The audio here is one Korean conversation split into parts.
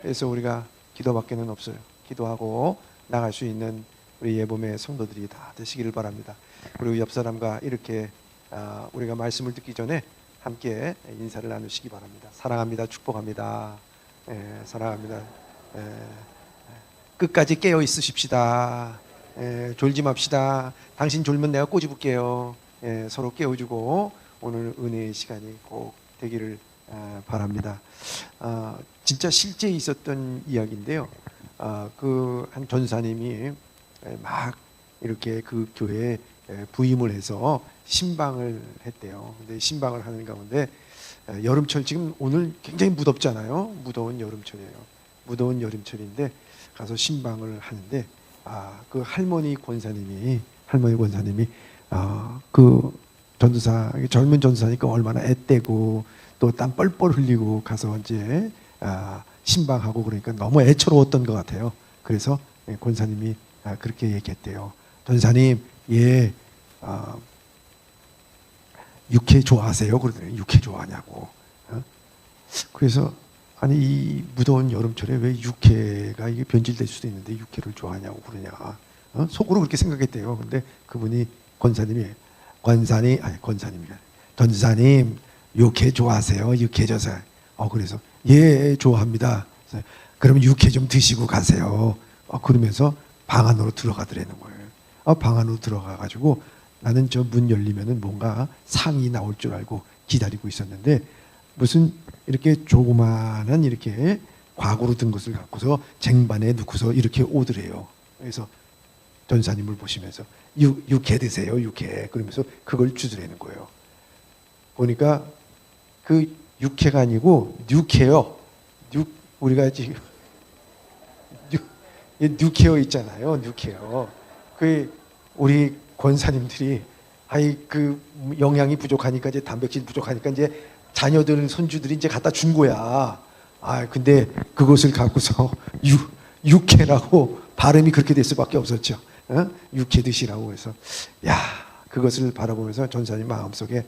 그래서 우리가 기도밖에는 없어요. 기도하고 나갈 수 있는 우리 예봄의 성도들이 다 되시기를 바랍니다. 그리고 옆 사람과 이렇게 우리가 말씀을 듣기 전에 함께 인사를 나누시기 바랍니다. 사랑합니다. 축복합니다. 사랑합니다. 끝까지 깨어 있으십시다. 졸지 맙시다. 당신 졸면 내가 꼬집을게요. 서로 깨워주고 오늘 은혜의 시간이 꼭 되기를 바랍니다. 진짜 실제 있었던 이야기인데요. 그 한 전사님이 막 이렇게 그 교회에 부임을 해서 신방을 했대요. 근데 신방을 하는 가운데 여름철, 지금 오늘 굉장히 무덥잖아요. 무더운 여름철이에요. 무더운 여름철인데 가서 신방을 하는데 그 할머니 권사님이 그 전도사, 젊은 전도사니까 얼마나 애떼고 또 땀 뻘뻘 흘리고 가서 이제 신방하고 그러니까 너무 애처로웠던 것 같아요. 그래서 권사님이 그렇게 얘기했대요. 전사님, 육회 좋아하세요? 그러더래요. 육회 좋아하냐고. 그래서 아니 이 무더운 여름철에 왜 육회가 이게 변질될 수도 있는데 육회를 좋아하냐고 그러냐. 속으로 그렇게 생각했대요. 근데 그분이 전사님 육회 좋아하세요? 육회 져서. 그래서 예, 좋아합니다. 그러면 육회 좀 드시고 가세요. 그러면서 방 안으로 들어가더라는 거예요. 방 안으로 들어가가지고 나는 저 문 열리면은 뭔가 상이 나올 줄 알고 기다리고 있었는데 무슨 이렇게 조그마한 이렇게 과구로 든 것을 갖고서 쟁반에 넣고서 이렇게 오더래요. 그래서 전사님을 보시면서 육회 드세요, 육회. 그러면서 그걸 주더라는 거예요. 보니까 그 육회가 아니고 뉴케어. 우리가 지금 뉴케어 있잖아요. 뉴케어. 그 우리 권사님들이 그 영양이 부족하니까 이제 단백질 부족하니까 이제 자녀들 손주들이 이제 갖다 준 거야. 근데 그것을 갖고서 육회라고 발음이 그렇게 될 수밖에 없었죠. 육회 드시라고 해서 그것을 바라보면서 전사님 마음속에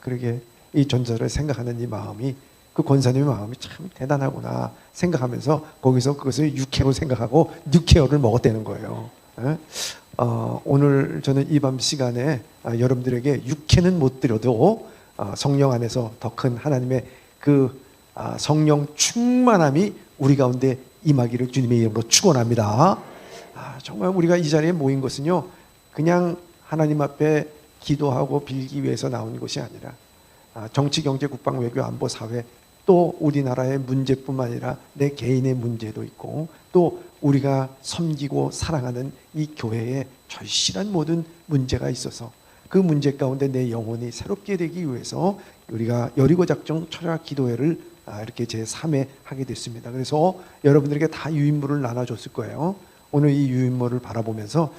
그러게 이 전사를 생각하는 이 마음이, 그 권사님의 마음이 참 대단하구나 생각하면서 거기서 그것을 육회로 생각하고 뉴케어를 먹었다는 거예요. 오늘 저는 이 밤 시간에 여러분들에게 육회는 못 드려도 성령 안에서 더 큰 하나님의 그 성령 충만함이 우리 가운데 임하기를 주님의 이름으로 축원합니다. 정말 우리가 이 자리에 모인 것은요, 그냥 하나님 앞에 기도하고 빌기 위해서 나온 것이 아니라 정치, 경제, 국방, 외교, 안보, 사회, 또 우리나라의 문제뿐만 아니라 내 개인의 문제도 있고 또 우리가 섬기고 사랑하는 이 교회에 절실한 모든 문제가 있어서 그 문제 가운데 내 영혼이 새롭게 되기 위해서 우리가 여리고 작정 철학 기도회를 이렇게 제3회 하게 됐습니다. 그래서 여러분들에게 다 유인물을 나눠줬을 거예요. 오늘 이 유인물을 바라보면서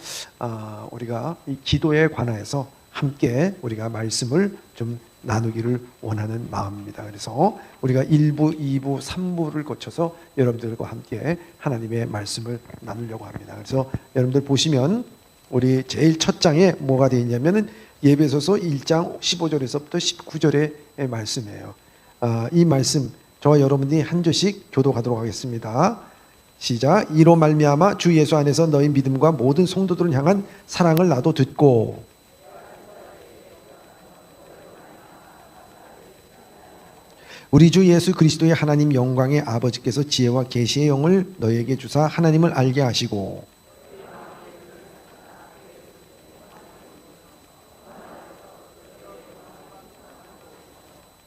우리가 이 기도에 관하여서 함께 우리가 말씀을 좀 나누기를 원하는 마음입니다. 그래서 우리가 1부, 2부, 3부를 거쳐서 여러분들과 함께 하나님의 말씀을 나누려고 합니다. 그래서 여러분들 보시면 우리 제일 첫 장에 뭐가 되어 있냐면은 예배소서 1장 15절에서부터 19절의 말씀이에요. 이 말씀 저와 여러분이 한 절씩 교독하도록 하겠습니다. 시작. 이로 말미암아 주 예수 안에서 너희 믿음과 모든 성도들을 향한 사랑을 나도 듣고 우리 주 예수 그리스도의 하나님 영광의 아버지께서 지혜와 계시의 영을 너희에게 주사 하나님을 알게 하시고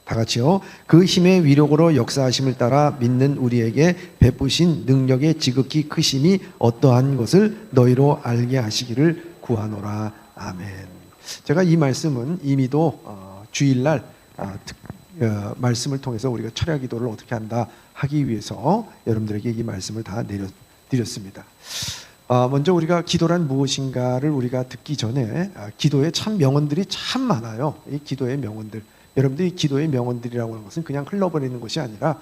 다 같이요. 그 힘의 위력으로 역사하심을 따라 믿는 우리에게 베푸신 능력의 지극히 크심이 어떠한 것을 너희로 알게 하시기를 구하노라. 아멘. 제가 이 말씀은 이미도 주일날 말씀을 통해서 우리가 철야 기도를 어떻게 한다 하기 위해서 여러분들에게 이 말씀을 다 내려드렸습니다. 먼저 우리가 기도란 무엇인가를 우리가 듣기 전에 기도에 참 명언들이 참 많아요. 이 기도의 명언들, 여러분들이 기도의 명언들이라고 하는 것은 그냥 흘러버리는 것이 아니라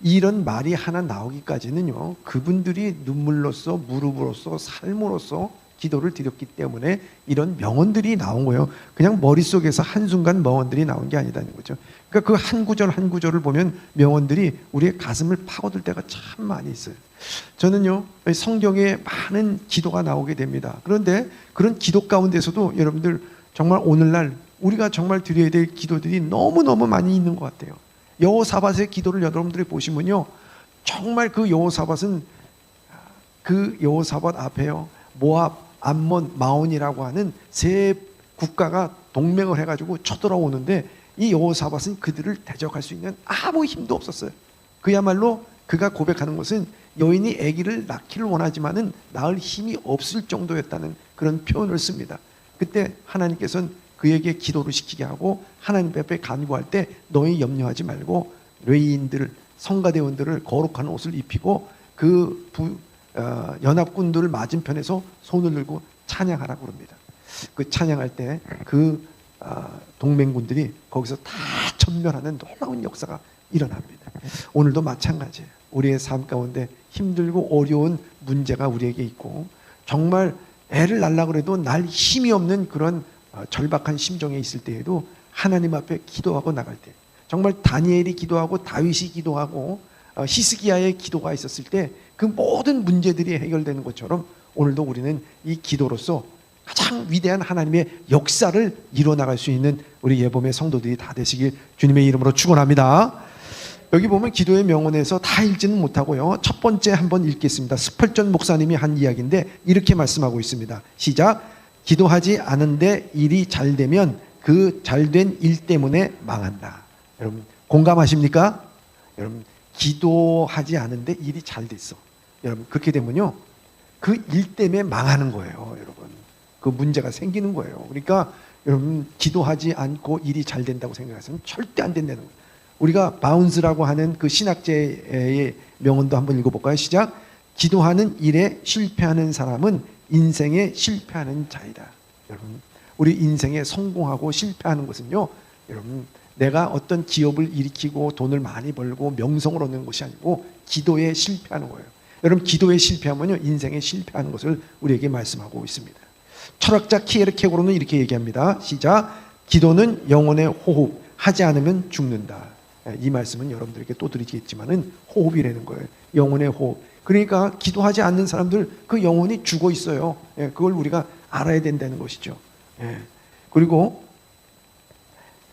이런 말이 하나 나오기까지는요, 그분들이 눈물로써 무릎으로써 삶으로써 기도를 드렸기 때문에 이런 명언들이 나온 거예요. 그냥 머릿속에서 한순간 명언들이 나온 게 아니다는 거죠. 그러니까 그 한 구절 한 구절을 보면 명언들이 우리의 가슴을 파고들 때가 참 많이 있어요. 저는요, 성경에 많은 기도가 나오게 됩니다. 그런데 그런 기도 가운데서도 여러분들 정말 오늘날 우리가 정말 드려야 될 기도들이 너무너무 많이 있는 것 같아요. 여호사밧의 기도를 여러분들이 보시면요, 정말 그 여호사밧은 그 여호사밧 앞에요, 모압, 암몬, 마온이라고 하는 세 국가가 동맹을 해가지고 쳐들어오는데 이 여호사밧은 그들을 대적할 수 있는 아무 힘도 없었어요. 그야말로 그가 고백하는 것은 여인이 아기를 낳기를 원하지만은 낳을 힘이 없을 정도였다는 그런 표현을 씁니다. 그때 하나님께서는 그에게 기도를 시키게 하고 하나님 앞에 간구할 때 너희 염려하지 말고 레위인들, 성가대원들을 거룩한 옷을 입히고 그 연합군들 맞은편에서 손을 들고 찬양하라고 그럽니다. 그 찬양할 때 그 동맹군들이 거기서 다 전멸하는 놀라운 역사가 일어납니다. 오늘도 마찬가지예요. 우리의 삶 가운데 힘들고 어려운 문제가 우리에게 있고 정말 애를 낳으려고 해도 날 힘이 없는 그런 절박한 심정에 있을 때에도 하나님 앞에 기도하고 나갈 때, 정말 다니엘이 기도하고 다윗이 기도하고 히스기야의 기도가 있었을 때 그 모든 문제들이 해결되는 것처럼 오늘도 우리는 이 기도로서 가장 위대한 하나님의 역사를 이뤄나갈 수 있는 우리 예범의 성도들이 다 되시길 주님의 이름으로 축원합니다. 여기 보면 기도의 명언에서 다 읽지는 못하고요, 첫 번째 한번 읽겠습니다. 스펄전 목사님이 한 이야기인데 이렇게 말씀하고 있습니다. 시작. 기도하지 않은데 일이 잘 되면 그 잘된 일 때문에 망한다. 여러분 공감하십니까? 여러분 기도하지 않은데 일이 잘 됐어. 여러분 그렇게 되면요, 그 일 때문에 망하는 거예요. 여러분 그 문제가 생기는 거예요. 그러니까 여러분 기도하지 않고 일이 잘 된다고 생각하시면 절대 안 된다는 거예요. 우리가 바운스라고 하는 그 신학제의 명언도 한번 읽어볼까요? 시작. 기도하는 일에 실패하는 사람은 인생에 실패하는 자이다. 여러분 우리 인생에 성공하고 실패하는 것은요, 여러분 내가 어떤 기업을 일으키고 돈을 많이 벌고 명성을 얻는 것이 아니고 기도에 실패하는 거예요. 여러분 기도에 실패하면요 인생에 실패하는 것을 우리에게 말씀하고 있습니다. 철학자 키에르케고르는 이렇게 얘기합니다. 시작. 기도는 영혼의 호흡, 하지 않으면 죽는다. 이 말씀은 여러분들에게 또 드리겠지만은 호흡이라는 거예요. 영혼의 호흡. 그러니까 기도하지 않는 사람들 그 영혼이 죽어 있어요. 그걸 우리가 알아야 된다는 것이죠. 그리고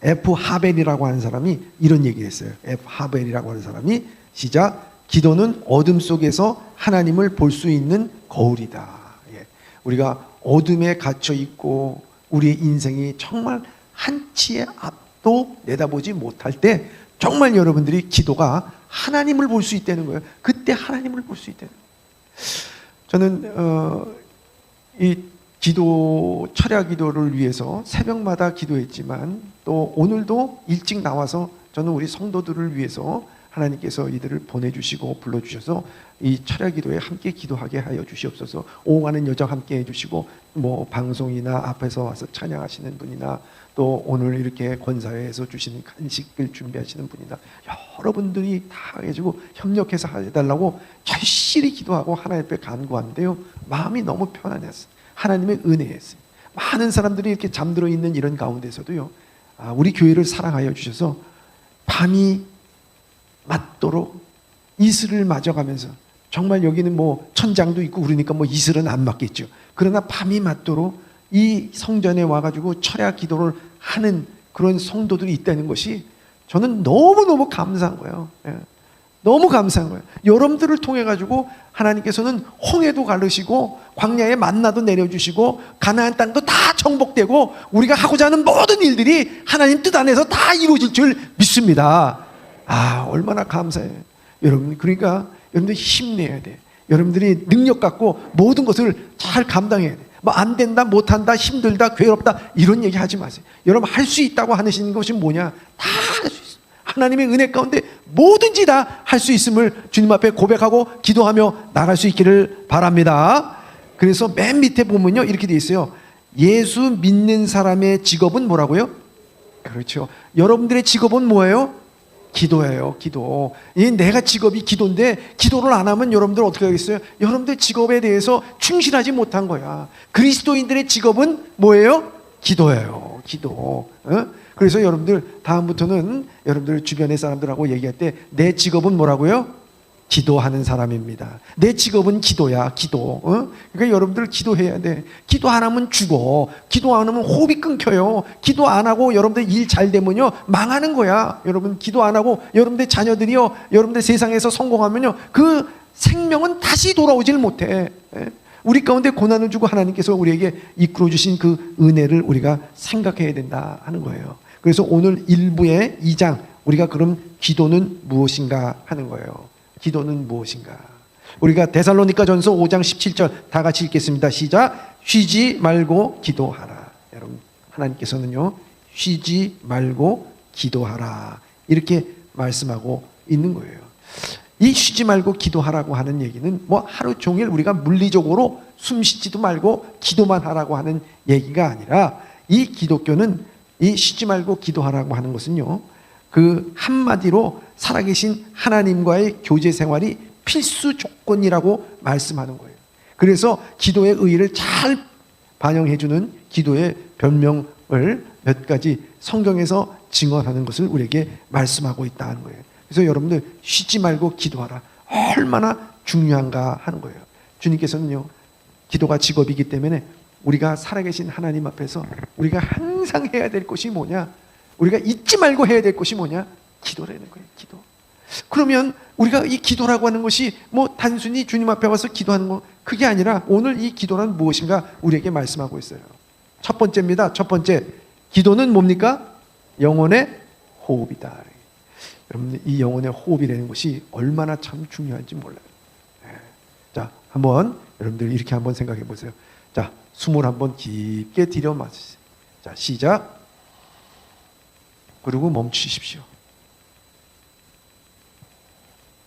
F 하벨이라고 하는 사람이 이런 얘기를 했어요. F 하벨이라고 하는 사람이 시작. 기도는 어둠 속에서 하나님을 볼 수 있는 거울이다. 우리가 어둠에 갇혀 있고 우리의 인생이 정말 한치의 앞도 내다보지 못할 때 정말 여러분들이 기도가 하나님을 볼 수 있다는 거예요. 그때 하나님을 볼 수 있다는 거예요. 저는 이 기도, 철야 기도를 위해서 새벽마다 기도했지만 또 오늘도 일찍 나와서 저는 우리 성도들을 위해서 하나님께서 이들을 보내주시고 불러주셔서 이 철야 기도에 함께 기도하게 하여 주시옵소서. 오가는 여정 함께 해주시고 뭐 방송이나 앞에서 와서 찬양하시는 분이나 또 오늘 이렇게 권사회에서 주시는 간식을 준비하시는 분이나 여러분들이 다 해주고 협력해서 해달라고 절실히 기도하고 하나님 앞에 간구하는데요, 마음이 너무 편안했어요. 하나님의 은혜였어요. 많은 사람들이 이렇게 잠들어 있는 이런 가운데서도요, 우리 교회를 사랑하여 주셔서 밤이 맞도록 이슬을 맞아가면서, 정말 여기는 뭐 천장도 있고 그러니까 뭐 이슬은 안 맞겠죠. 그러나 밤이 맞도록 이 성전에 와가지고 철야 기도를 하는 그런 성도들이 있다는 것이 저는 너무너무 감사한 거예요. 너무 감사한 거예요. 여러분들을 통해 가지고 하나님께서는 홍해도 가르시고 광야에 만나도 내려주시고 가나안 땅도 다 정복되고 우리가 하고자 하는 모든 일들이 하나님 뜻 안에서 다 이루어질 줄 믿습니다. 얼마나 감사해요. 여러분, 그러니까 여러분들 힘내야 돼. 여러분들이 능력 갖고 모든 것을 잘 감당해야 돼. 뭐 안 된다, 못한다, 힘들다, 괴롭다 이런 얘기 하지 마세요. 여러분 할 수 있다고 하시는 것이 뭐냐? 다 할 수 있어요. 하나님의 은혜 가운데 뭐든지 다 할 수 있음을 주님 앞에 고백하고 기도하며 나갈 수 있기를 바랍니다. 그래서 맨 밑에 보면요 이렇게 돼 있어요. 예수 믿는 사람의 직업은 뭐라고요? 그렇죠. 여러분들의 직업은 뭐예요? 기도예요, 기도. 이 내가 직업이 기도인데 기도를 안 하면 여러분들 어떻게 하겠어요? 여러분들 직업에 대해서 충실하지 못한 거야. 그리스도인들의 직업은 뭐예요? 기도예요, 기도. 그래서 여러분들 다음부터는 여러분들 주변의 사람들하고 얘기할 때 내 직업은 뭐라고요? 기도하는 사람입니다. 내 직업은 기도야, 기도. 그러니까 여러분들 기도해야 돼. 기도 안 하면 죽어. 기도 안 하면 호흡이 끊겨요. 기도 안 하고 여러분들 일 잘 되면요 망하는 거야. 여러분 기도 안 하고 여러분들 자녀들이요, 여러분들 세상에서 성공하면요 그 생명은 다시 돌아오질 못해. 우리 가운데 고난을 주고 하나님께서 우리에게 이끌어 주신 그 은혜를 우리가 생각해야 된다 하는 거예요. 그래서 오늘 1부의 2장 우리가 그럼 기도는 무엇인가 하는 거예요. 기도는 무엇인가? 우리가 데살로니가전서 5장 17절 다 같이 읽겠습니다. 시작. 쉬지 말고 기도하라. 여러분 하나님께서는요 쉬지 말고 기도하라 이렇게 말씀하고 있는 거예요. 이 쉬지 말고 기도하라고 하는 얘기는 뭐 하루 종일 우리가 물리적으로 숨 쉬지도 말고 기도만 하라고 하는 얘기가 아니라, 이 기독교는 이 쉬지 말고 기도하라고 하는 것은요 그 한마디로 살아계신 하나님과의 교제 생활이 필수 조건이라고 말씀하는 거예요. 그래서 기도의 의의를 잘 반영해주는 기도의 변명을 몇 가지 성경에서 증언하는 것을 우리에게 말씀하고 있다는 거예요. 그래서 여러분들 쉬지 말고 기도하라. 얼마나 중요한가 하는 거예요. 주님께서는요 기도가 직업이기 때문에 우리가 살아계신 하나님 앞에서 우리가 항상 해야 될 것이 뭐냐, 우리가 잊지 말고 해야 될 것이 뭐냐, 기도라는 거예요. 기도. 그러면 우리가 이 기도라고 하는 것이 뭐 단순히 주님 앞에 와서 기도하는 거, 그게 아니라 오늘 이 기도란 무엇인가 우리에게 말씀하고 있어요. 첫 번째입니다. 첫 번째, 기도는 뭡니까? 영혼의 호흡이다. 여러분 이 영혼의 호흡이라는 것이 얼마나 참 중요한지 몰라요. 자, 한번 여러분들 이렇게 한번 생각해 보세요. 자, 숨을 한번 깊게 들여 마시세요. 자, 시작. 그리고 멈추십시오.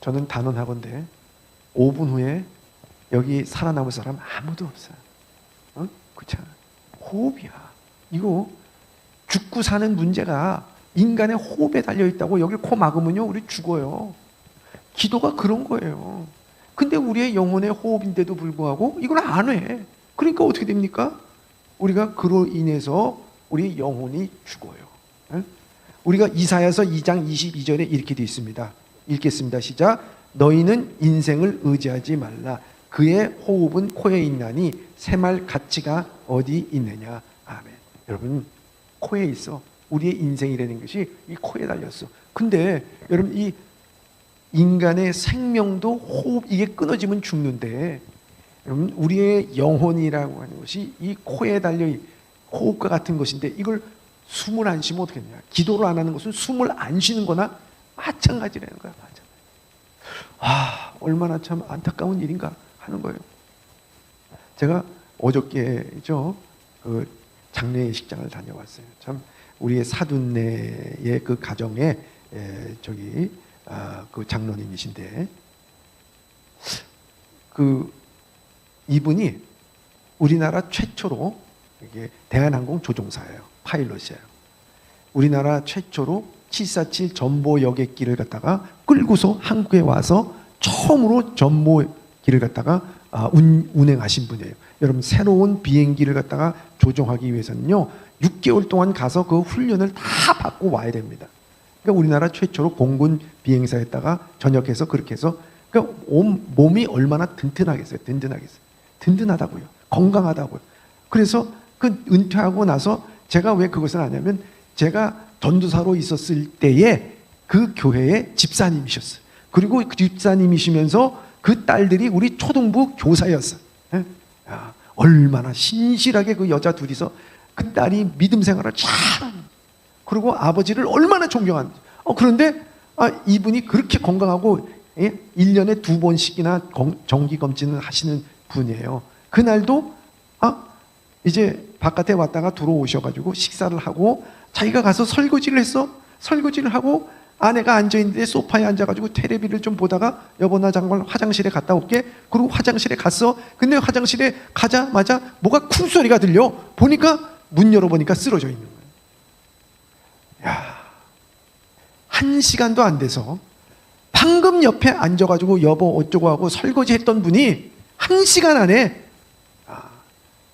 저는 단언하건대 5분 후에 여기 살아남을 사람 아무도 없어요. 그렇잖아. 호흡이야. 이거 죽고 사는 문제가 인간의 호흡에 달려있다고. 여기 코 막으면요 우리 죽어요. 기도가 그런 거예요. 근데 우리의 영혼의 호흡인데도 불구하고 이걸 안 해. 그러니까 어떻게 됩니까? 우리가 그로 인해서 우리 영혼이 죽어요. 우리가 이사야서 2장 22절에 이렇게 되어 있습니다. 읽겠습니다. 시작. 너희는 인생을 의지하지 말라. 그의 호흡은 코에 있나니 새말 가치가 어디 있느냐. 아멘. 여러분 코에 있어. 우리의 인생이라는 것이 이 코에 달렸어. 근데 여러분 이 인간의 생명도 호흡 이게 끊어지면 죽는데, 여러분 우리의 영혼이라고 하는 것이 이 코에 달려 호흡과 같은 것인데 이걸 숨을 안 쉬면 어떻게 되냐. 기도를 안 하는 것은 숨을 안 쉬는 거나 마찬가지라는 거야. 얼마나 참 안타까운 일인가 하는 거예요. 제가 어저께죠 그 장례식장을 다녀왔어요. 참 우리의 사돈네의 그 가정에 그 장로님이신데, 그 이분이 우리나라 최초로 이게 대한항공 조종사예요. 파일럿이에요. 우리나라 최초로 747 전보 여객기를 갖다가 끌고서 한국에 와서 처음으로 전보기를 갖다가 운행하신 분이에요. 여러분 새로운 비행기를 갖다가 조종하기 위해서는요 6개월 동안 가서 그 훈련을 다 받고 와야 됩니다. 그러니까 우리나라 최초로 공군 비행사에다가 전역해서 그렇게 해서, 그러니까 몸이 얼마나 든든하겠어요. 든든하다고요. 건강하다고요. 그래서 그 은퇴하고 나서 제가 왜 그것을 아냐면, 제가 전도사로 있었을 때에 그 교회의 집사님이셨어요. 그리고 그 집사님이시면서 그 딸들이 우리 초등부 교사였어요. 얼마나 신실하게 그 여자 둘이서 그 딸이 믿음 생활을 잘하는, 그리고 아버지를 얼마나 존경하는지. 그런데 이분이 그렇게 건강하고 1년에 2번씩이나 정기검진을 하시는 분이에요. 그날도 이제 바깥에 왔다가 들어오셔가지고 식사를 하고 자기가 가서 설거지를 했어. 설거지를 하고 아내가 앉아있는데 소파에 앉아가지고 텔레비를 좀 보다가 여보 나 잠깐 화장실에 갔다 올게. 그리고 화장실에 갔어. 근데 화장실에 가자마자 뭐가 쿵 소리가 들려. 보니까 문 열어보니까 쓰러져 있는 거예요. 1시간도 안 돼서 방금 옆에 앉아가지고 여보 어쩌고 하고 설거지 했던 분이 1시간 안에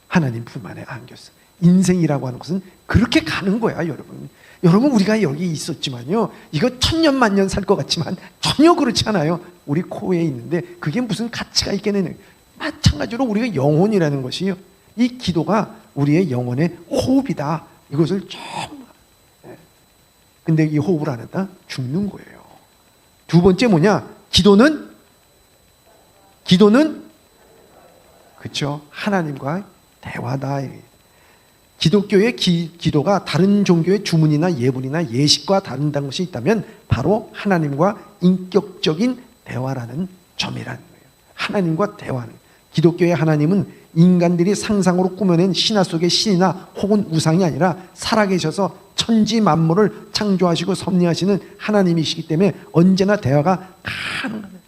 하나님 품 안에 안겼어. 인생이라고 하는 것은 그렇게 가는 거야, 여러분. 여러분, 우리가 여기 있었지만요, 이거 천년 만년 살 것 같지만 전혀 그렇지 않아요. 우리 코에 있는데 그게 무슨 가치가 있겠느냐. 마찬가지로 우리가 영혼이라는 것이요, 이 기도가 우리의 영혼의 호흡이다. 이것을 정말, 근데 이 호흡을 안 한다? 죽는 거예요. 두 번째 뭐냐? 기도는 그렇죠, 하나님과 대화다. 기독교의 기도가 다른 종교의 주문이나 예불이나 예식과 다른다는 것이 있다면 바로 하나님과 인격적인 대화라는 점이라는 거예요. 하나님과 대화는, 기독교의 하나님은 인간들이 상상으로 꾸며낸 신화 속의 신이나 혹은 우상이 아니라 살아계셔서 천지 만물을 창조하시고 섭리하시는 하나님이시기 때문에 언제나 대화가 가능합니다.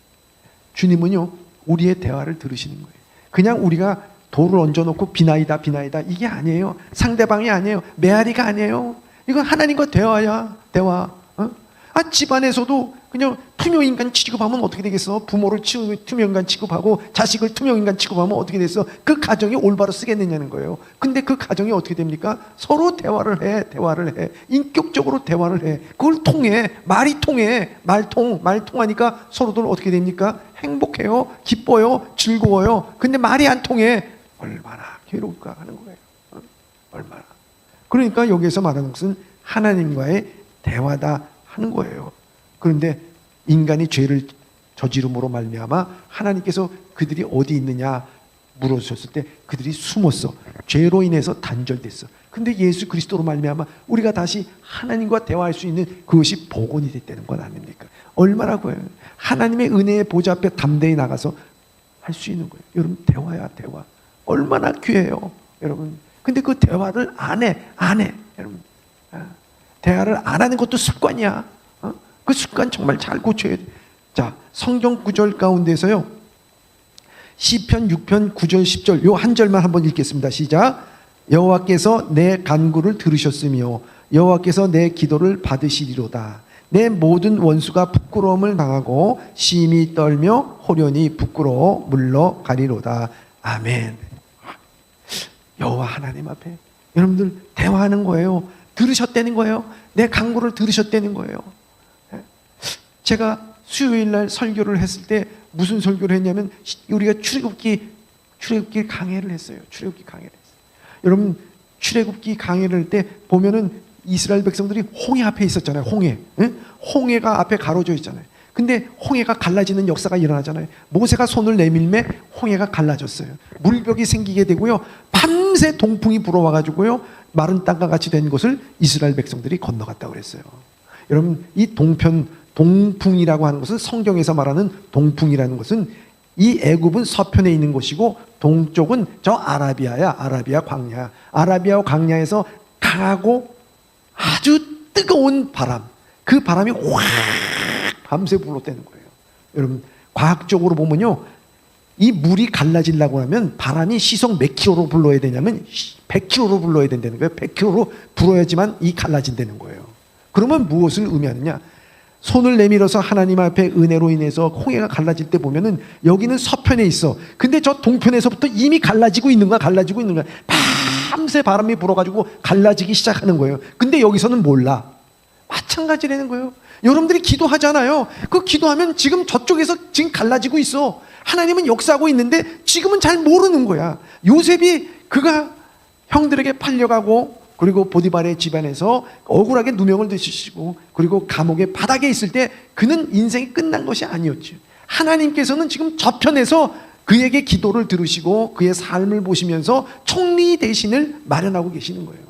주님은요, 우리의 대화를 들으시는 거예요. 그냥 우리가 돌을 얹어놓고 비나이다 이게 아니에요. 상대방이 아니에요. 메아리가 아니에요. 이건 하나님과 대화야. 대화. 집안에서도 그냥 투명인간 취급하면 어떻게 되겠어? 부모를 투명인간 취급하고 자식을 투명인간 취급하면 어떻게 됐어? 그 가정이 올바로 쓰겠느냐는 거예요. 근데 그 가정이 어떻게 됩니까? 서로 대화를 해. 인격적으로 대화를 해. 그걸 통해. 말이 통해. 말 통하니까 서로들 어떻게 됩니까? 행복해요. 기뻐요. 즐거워요. 근데 말이 안 통해. 얼마나 괴로울까 하는 거예요. 얼마나. 그러니까 여기에서 말하는 것은 하나님과의 대화다 하는 거예요. 그런데 인간이 죄를 저지름으로 말미암아 하나님께서 그들이 어디 있느냐 물어주셨을 때 그들이 숨었어. 죄로 인해서 단절됐어. 근데 예수 그리스도로 말미암아 우리가 다시 하나님과 대화할 수 있는 그것이 복원이 됐다는 건 아닙니까? 얼마라고요. 하나님의 은혜의 보좌 앞에 담대히 나가서 할 수 있는 거예요. 여러분, 대화야, 대화. 얼마나 귀해요, 여러분. 근데 그 대화를 안 해, 여러분. 대화를 안 하는 것도 습관이야. 그 습관 정말 잘 고쳐야 돼. 자, 성경 구절 가운데서요, 시편 6편 9절 10절 요 한 절만 한번 읽겠습니다. 시작. 여호와께서 내 간구를 들으셨으며 여호와께서 내 기도를 받으시리로다. 내 모든 원수가 부끄러움을 당하고 심히 떨며 호련히 부끄러워 물러가리로다. 아멘. 여호와 하나님 앞에 여러분들 대화하는 거예요. 들으셨다는 거예요. 내 간구를 들으셨다는 거예요. 제가 수요일 날 설교를 했을 때 무슨 설교를 했냐면 우리가 출애굽기 강해를 했어요. 출애굽기 강해를 했어요. 여러분, 출애굽기 강해를 할 때 보면은 이스라엘 백성들이 홍해 앞에 있었잖아요. 홍해가 앞에 가로져 있잖아요. 근데 홍해가 갈라지는 역사가 일어나잖아요. 모세가 손을 내밀매 홍해가 갈라졌어요. 물벽이 생기게 되고요, 밤새 동풍이 불어와가지고요, 마른 땅과 같이 된 곳을 이스라엘 백성들이 건너갔다고 그랬어요. 여러분, 이 동풍이라고 하는 것은, 성경에서 말하는 동풍이라는 것은 이 애굽은 서편에 있는 곳이고 동쪽은 저 아라비아야. 아라비아 광야. 아라비아 광야에서 강하고 아주 뜨거운 바람, 그 바람이 확 밤새 불어대는 거예요. 여러분, 과학적으로 보면요, 이 물이 갈라지려고 하면 바람이 시속 몇 킬로로 불러야 되냐면 100킬로로 불러야 된다는 거예요. 100킬로로 불어야지만 이 갈라진다는 거예요. 그러면 무엇을 의미하느냐? 손을 내밀어서 하나님 앞에 은혜로 인해서 홍해가 갈라질 때 보면은 여기는 서편에 있어. 근데 저 동편에서부터 이미 갈라지고 있는 거야. 밤새 바람이 불어가지고 갈라지기 시작하는 거예요. 근데 여기서는 몰라. 마찬가지라는 거예요. 여러분들이 기도하잖아요. 그 기도하면 지금 저쪽에서 지금 갈라지고 있어. 하나님은 역사하고 있는데 지금은 잘 모르는 거야. 요셉이 그가 형들에게 팔려가고, 그리고 보디발의 집안에서 억울하게 누명을 드시고, 그리고 감옥의 바닥에 있을 때 그는 인생이 끝난 것이 아니었죠. 하나님께서는 지금 저편에서 그에게 기도를 들으시고 그의 삶을 보시면서 총리 대신을 마련하고 계시는 거예요.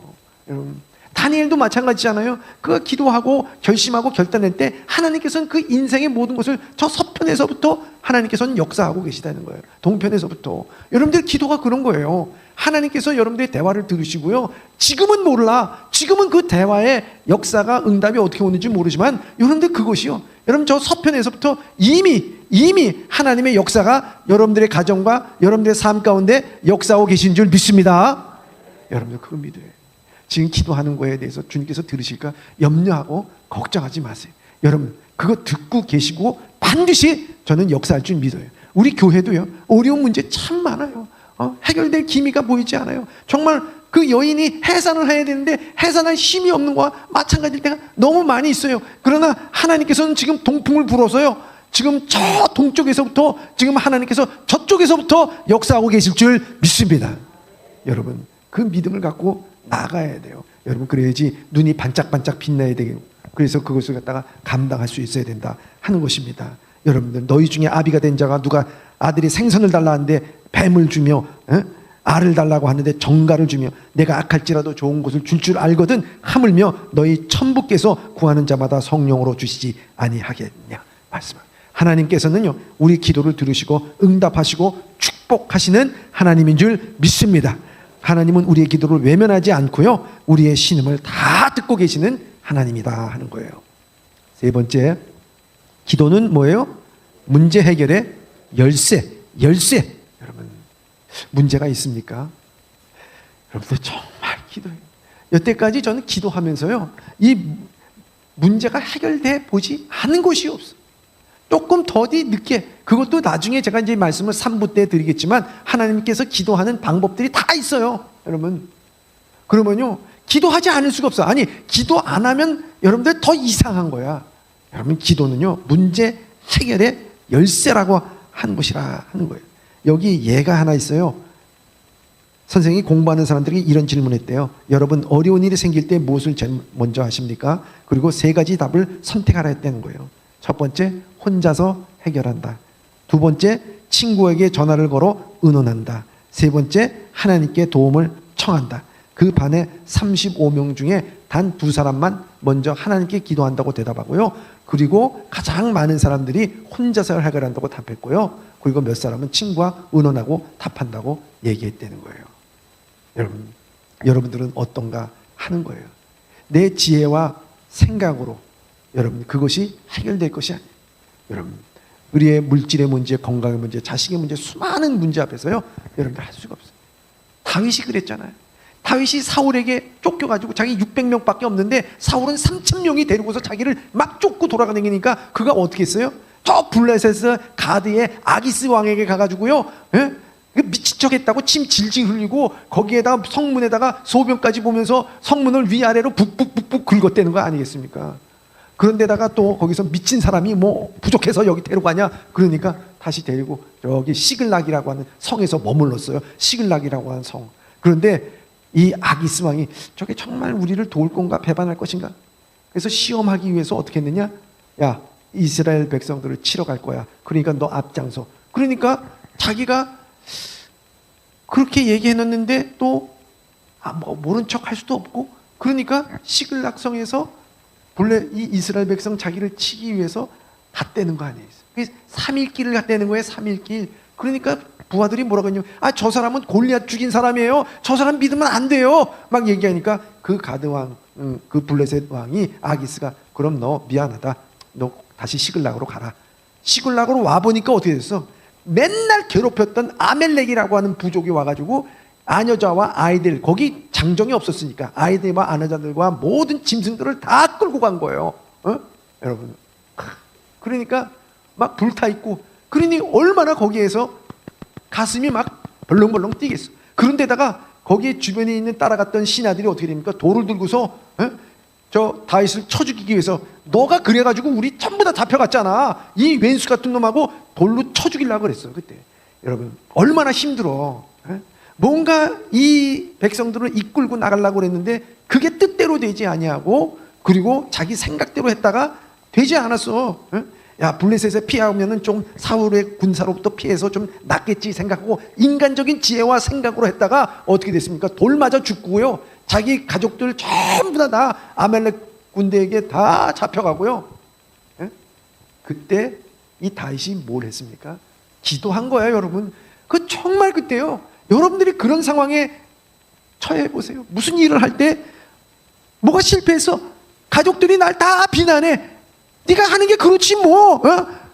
여러분, 다니엘도 마찬가지잖아요. 그가 기도하고 결심하고 결단할 때 하나님께서는 그 인생의 모든 것을 저 서편에서부터 하나님께서는 역사하고 계시다는 거예요. 동편에서부터. 여러분들 기도가 그런 거예요. 하나님께서 여러분들의 대화를 들으시고요, 지금은 몰라. 지금은 그 대화의 역사가, 응답이 어떻게 오는지 모르지만 여러분들 그것이요, 여러분 저 서편에서부터 이미 하나님의 역사가 여러분들의 가정과 여러분들의 삶 가운데 역사하고 계신 줄 믿습니다. 여러분들 그걸 믿어요. 지금 기도하는 거에 대해서 주님께서 들으실까 염려하고 걱정하지 마세요. 여러분 그거 듣고 계시고 반드시 저는 역사할 줄 믿어요. 우리 교회도요, 어려운 문제 참 많아요. 해결될 기미가 보이지 않아요. 정말 그 여인이 해산을 해야 되는데 해산할 힘이 없는 거와 마찬가지일 때가 너무 많이 있어요. 그러나 하나님께서는 지금 동풍을 불어서요, 지금 저 동쪽에서부터 지금 하나님께서 저쪽에서부터 역사하고 계실 줄 믿습니다. 여러분 그 믿음을 갖고 나가야 돼요. 여러분 그래야지 눈이 반짝반짝 빛나야 되고, 그래서 그것을 갖다가 감당할 수 있어야 된다 하는 것입니다. 여러분들 너희 중에 아비가 된 자가 누가 아들이 생선을 달라 하는데 뱀을 주며 알을 달라고 하는데 정갈을 주며 내가 악할지라도 좋은 것을 줄 줄 알거든 하물며 너희 천부께서 구하는 자마다 성령으로 주시지 아니하겠냐 말씀합니다. 하나님께서는요 우리 기도를 들으시고 응답하시고 축복하시는 하나님인 줄 믿습니다. 하나님은 우리의 기도를 외면하지 않고요 우리의 신음을 다 듣고 계시는 하나님이다 하는 거예요. 세 번째, 기도는 뭐예요? 문제 해결의 열쇠. 여러분 문제가 있습니까? 여러분들 정말 기도해요. 여태까지 저는 기도하면서요 이 문제가 해결돼 보지 않은 것이 없어요. 조금 더디 늦게, 그것도 나중에 제가 이제 말씀을 3부 때 드리겠지만 하나님께서 기도하는 방법들이 다 있어요. 여러분 그러면요 기도하지 않을 수가 없어. 아니 기도 안 하면 여러분들 더 이상한 거야. 여러분 기도는요 문제 해결의 열쇠라고 하는 것이라 하는 거예요. 여기 예가 하나 있어요. 선생님이 공부하는 사람들에게 이런 질문했대요. 여러분 어려운 일이 생길 때 무엇을 제일 먼저 하십니까? 그리고 세 가지 답을 선택하라 했다는 거예요. 첫 번째, 혼자서 해결한다. 두 번째, 친구에게 전화를 걸어 의논한다. 세 번째, 하나님께 도움을 청한다. 그 반에 35명 중에 단 2사람만 먼저 하나님께 기도한다고 대답하고요. 그리고 가장 많은 사람들이 혼자서 해결한다고 답했고요. 그리고 몇 사람은 친구와 의논하고 답한다고 얘기했다는 거예요. 여러분들은 어떤가 하는 거예요. 내 지혜와 생각으로 여러분 그것이 해결될 것이 아니에요. 여러분 우리의 물질의 문제, 건강의 문제, 자식의 문제, 수많은 문제 앞에서요 여러분들 할 수가 없어요. 다윗이 그랬잖아요. 다윗이 사울에게 쫓겨가지고 자기 600명밖에 없는데 사울은 3,000명이 데리고서 자기를 막 쫓고 돌아다니니까 그가 어떻게 했어요? 저 블레셋에서 가드의 아기스 왕에게 가가지고요 미친 척 했다고 침 질질 흘리고 거기에다가 성문에다가 소변까지 보면서 성문을 위아래로 북북북북 긁었대는 거 아니겠습니까? 그런데다가 또 거기서 미친 사람이 뭐 부족해서 여기 데려가냐 그러니까 다시 데리고 여기 시글락이라고 하는 성에서 머물렀어요. 시글락이라고 하는 성. 그런데 이 아기스 왕이 저게 정말 우리를 도울 건가 배반할 것인가? 그래서 시험하기 위해서 어떻게 했느냐? 야 이스라엘 백성들을 치러 갈 거야. 그러니까 너 앞장서. 그러니까 자기가 그렇게 얘기해놨는데 또 뭐 모른 척 할 수도 없고, 그러니까 시글락 성에서 본래 이 이스라엘 백성 자기를 치기 위해서 갔다는 거 아니에요. 3일길을 갔다는 거예요. 3일길. 그러니까 부하들이 뭐라고 했냐면 저 사람은 골리앗 죽인 사람이에요. 저 사람 믿으면 안 돼요. 막 얘기하니까 그 가드왕, 그 블레셋 왕이 아기스가 그럼 너 미안하다. 너 다시 시글락으로 가라. 시글락으로 와보니까 어떻게 됐어? 맨날 괴롭혔던 아멜렉이라고 하는 부족이 와가지고 아녀자와 아이들, 거기 장정이 없었으니까 아이들과 아녀자들과 모든 짐승들을 다 끌고 간 거예요. 여러분 그러니까 막 불타있고, 그러니 얼마나 거기에서 가슴이 막 벌렁벌렁 뛰겠어. 그런데다가 거기에 주변에 있는 따라갔던 신하들이 어떻게 됩니까? 돌을 들고서 저 다윗을 쳐 죽이기 위해서, 너가 그래가지고 우리 전부 다 잡혀갔잖아. 이 왼수 같은 놈하고 돌로 쳐 죽이려고 그랬어 그때. 여러분 얼마나 힘들어. 뭔가 이 백성들을 이끌고 나가려고 그랬는데 그게 뜻대로 되지 아니하고, 그리고 자기 생각대로 했다가 되지 않았어. 야 블레셋에 피하면은 좀 사울의 군사로부터 피해서 좀 낫겠지 생각하고 인간적인 지혜와 생각으로 했다가 어떻게 됐습니까? 돌 맞아 죽고요. 자기 가족들 전부 다 아멜렉 군대에게 다 잡혀가고요. 그때 이 다윗이 뭘 했습니까? 기도한 거예요, 여러분. 그 정말 그때요. 여러분들이 그런 상황에 처해 보세요. 무슨 일을 할 때 뭐가 실패해서 가족들이 날 다 비난해. 네가 하는 게 그렇지 뭐.